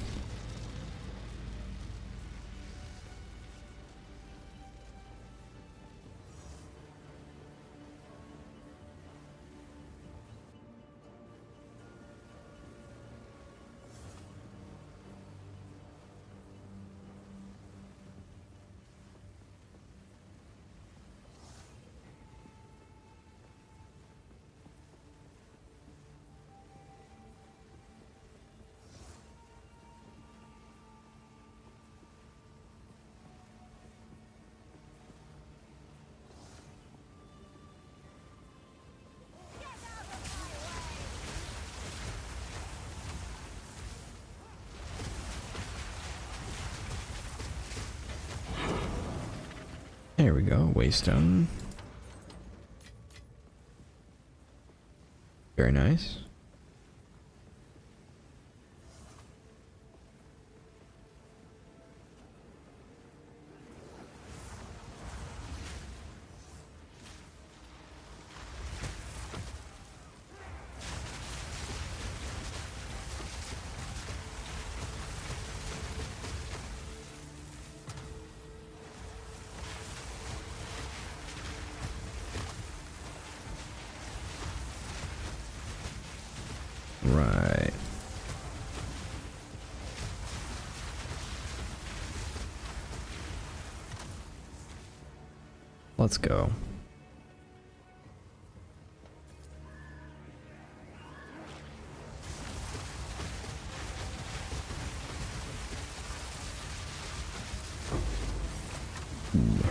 There we go, waystone. Very nice. Right. Let's go. Ooh.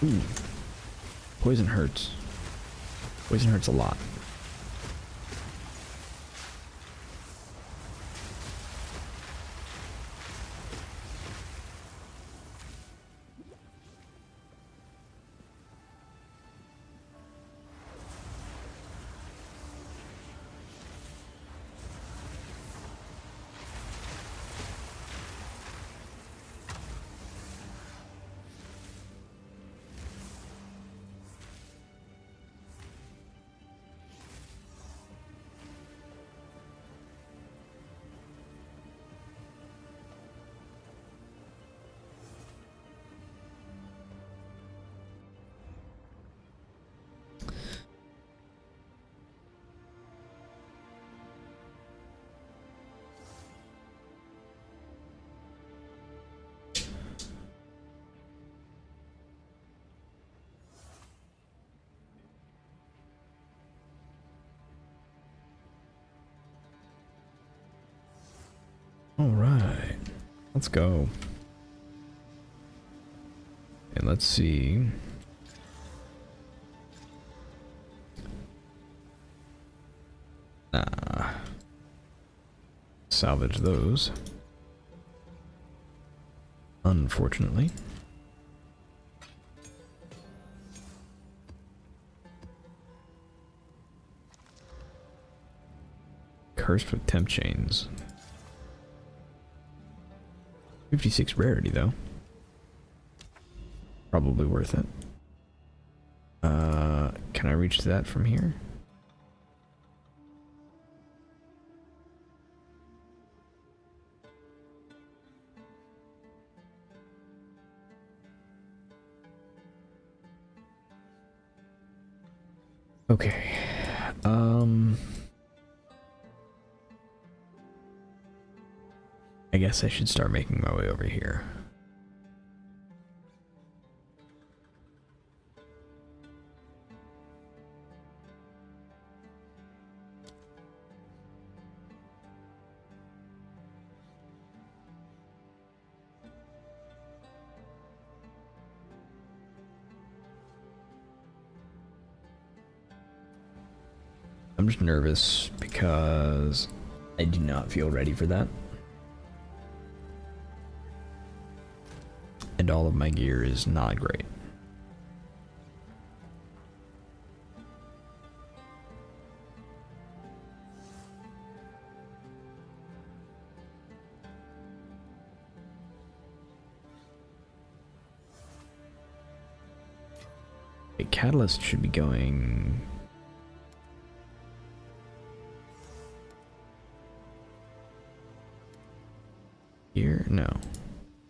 Ooh. Poison hurts. Poison hurts a lot. All right, let's go. And let's see. Salvage those. Unfortunately. Cursed with temp chains. 56 rarity though. Probably worth it. Can I reach that from here? Okay. I guess I should start making my way over here. I'm just nervous because I do not feel ready for that. And all of my gear is not great. A catalyst should be going here? No.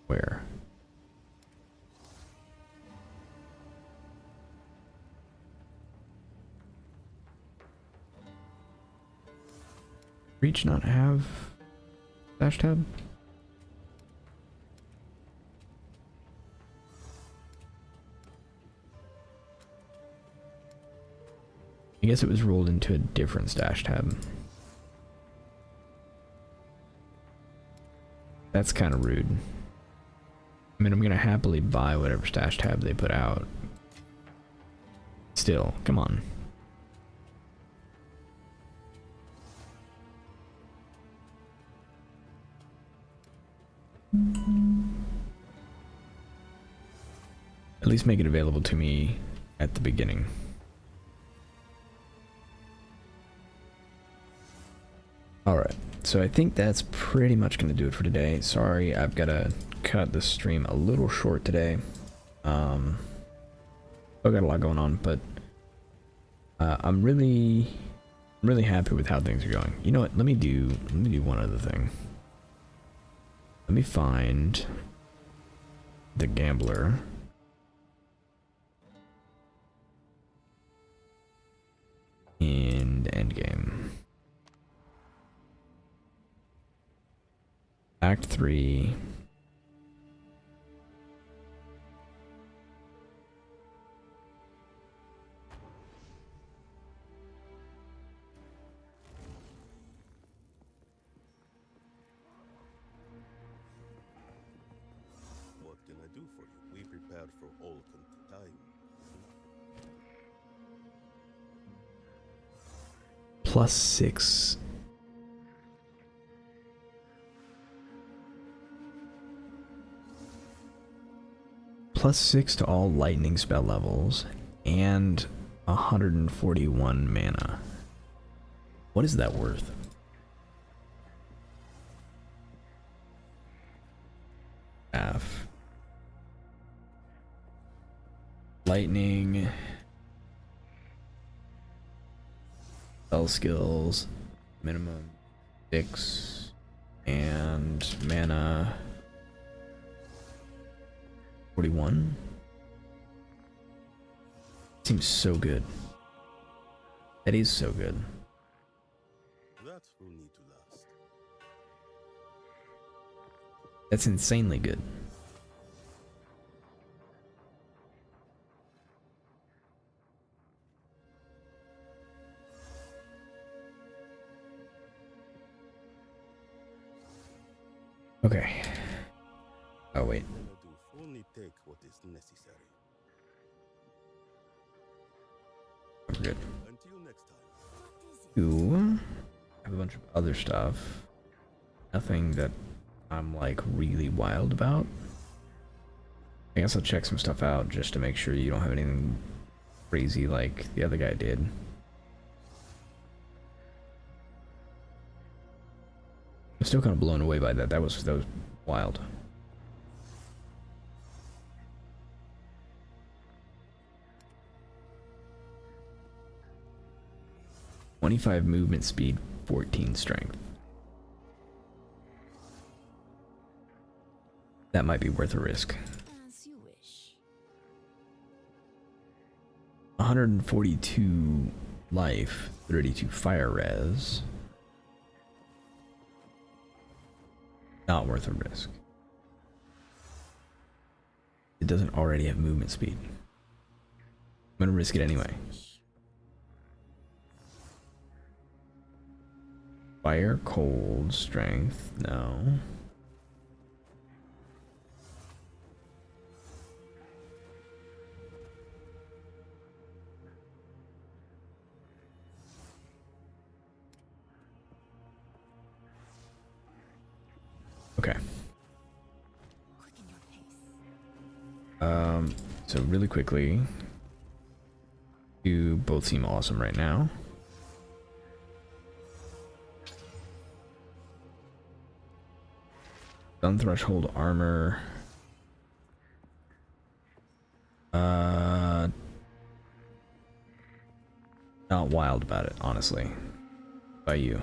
Where? Reach not have dash tab? I guess it was rolled into a different stash tab. That's kind of rude. I mean, I'm gonna happily buy whatever stash tab they put out. Still, come on. At least make it available to me at the beginning. Alright, so I think that's pretty much going to do it for today. Sorry, I've got to cut the stream a little short today. I've got a lot going on, but I'm really happy with how things are going. You know what? Let me do one other thing. Let me find the gambler. In Endgame. Act 3. What can I do for you? We prepared for all time. +6. +6 to all lightning spell levels and 141 mana. What is that worth? Half. Lightning. Spell skills. Minimum 6. And mana. 41? Seems so good. That is so good. That will need to last. That's insanely good. Okay. Oh wait. Only take what is necessary. We're good. Until next time. Ooh. I have a bunch of other stuff. Nothing that I'm like really wild about. I guess I'll check some stuff out just to make sure you don't have anything crazy like the other guy did. I'm still kind of blown away by that. That was wild. (25) movement speed, 14 strength. That might be worth a risk. As you wish. 142 life, 32 fire res. Not worth a risk. It doesn't already have movement speed. I'm gonna risk it anyway. Fire, cold, strength, no. Okay. Quicken your pace. So really quickly, you both seem awesome right now. Stun threshold armor. Not wild about it, honestly. By you.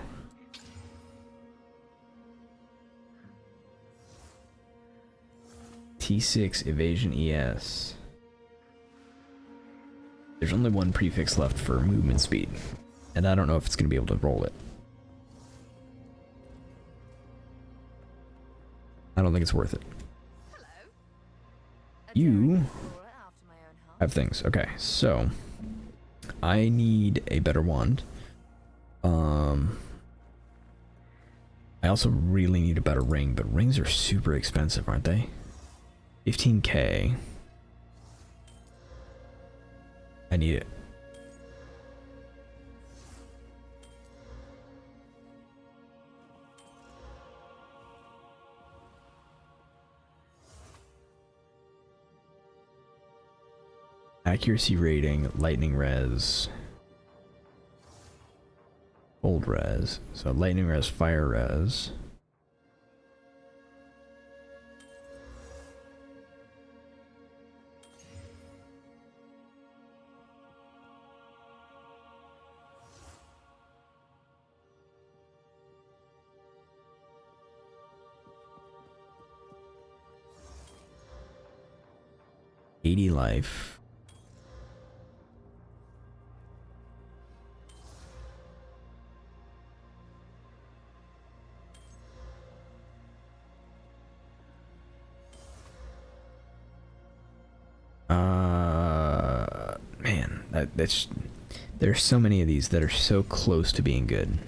T6 evasion ES. There's only one prefix left for movement speed, and I don't know if it's going to be able to roll it. I don't think it's worth it. Hello. You have things. Okay, so I need a better wand. I also really need a better ring, but rings are super expensive, aren't they? 15k. I need it. Accuracy rating, lightning res, cold res. So lightning res, fire res. $80 life. Man, that's there's so many of these that are so close to being good.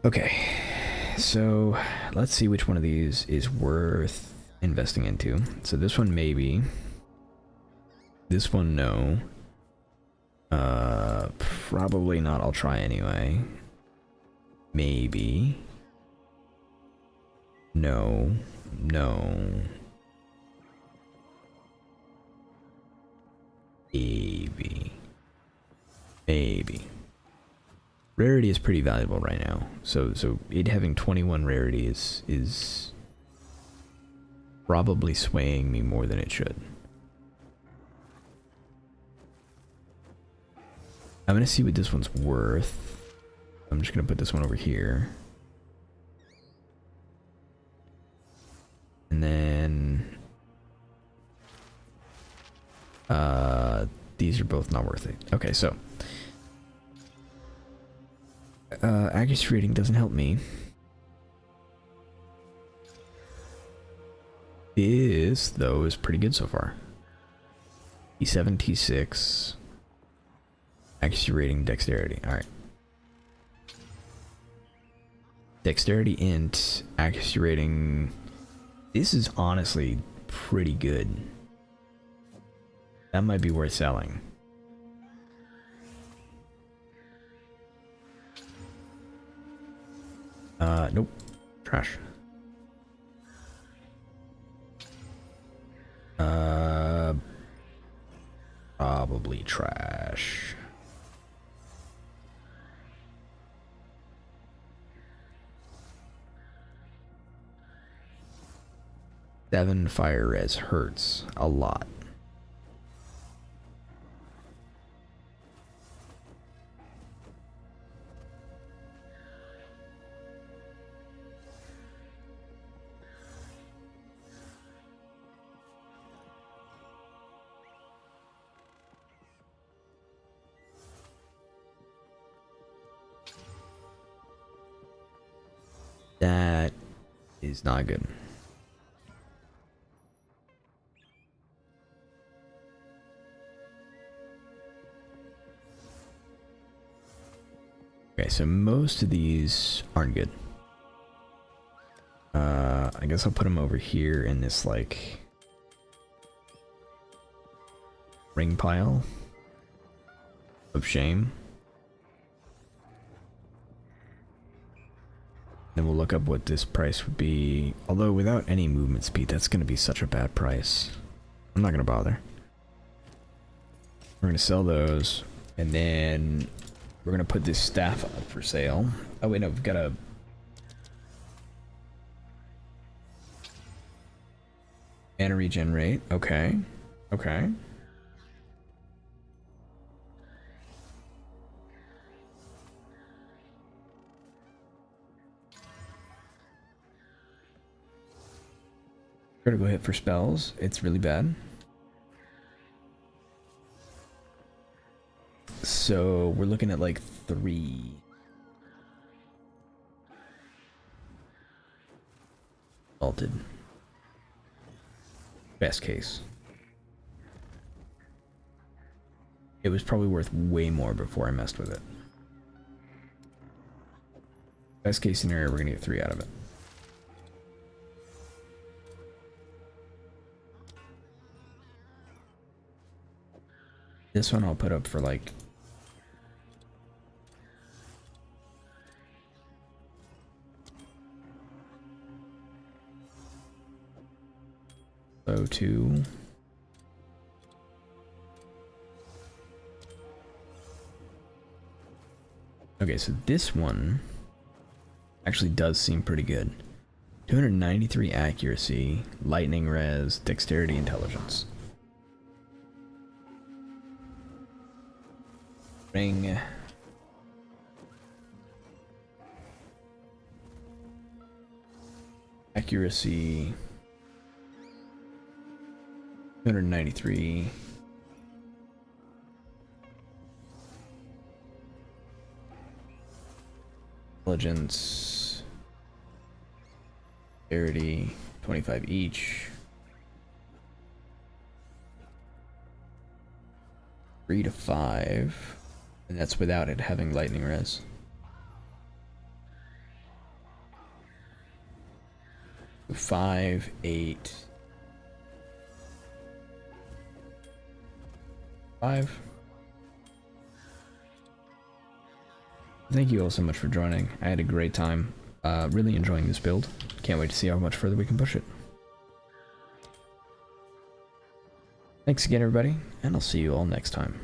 Okay, so let's see which one of these is worth investing into. So this one maybe. This one no. Probably not. I'll try anyway. Maybe. No. No. Maybe. Maybe. Rarity is pretty valuable right now. So it having 21 rarity is probably swaying me more than it should. I'm gonna see what this one's worth. I'm just gonna put this one over here. And then these are both not worth it. Okay, so accuracy rating doesn't help me. This though is pretty good so far. T7, T6, accuracy rating, dexterity. All right. Dexterity int, accuracy rating. This is honestly pretty good. That might be worth selling. Nope. Trash. Probably trash. Seven fire res hurts a lot. That is not good. Okay, so most of these aren't good. I guess I'll put them over here in this, like, ring pile of shame. And we'll look up what this price would be. Although without any movement speed, that's going to be such a bad price. I'm not going to bother. We're going to sell those. And then we're going to put this staff up for sale. Oh wait, no, we've got a... mana regen rate. Okay. Okay. Critical hit for spells. It's really bad. So we're looking at like 3. Salted. Best case. It was probably worth way more before I messed with it. Best case scenario, we're gonna get 3 out of it. This one I'll put up for like... so 2. Okay, so this one actually does seem pretty good. 293 accuracy, lightning res, dexterity, intelligence. Ring. Accuracy. 293. Intelligence. Dexterity. 25 each. 3 to 5. And that's without it having lightning res. So 5, 8, 5. Thank you all so much for joining. I had a great time. Really enjoying this build. Can't wait to see how much further we can push it. Thanks again, everybody, and I'll see you all next time.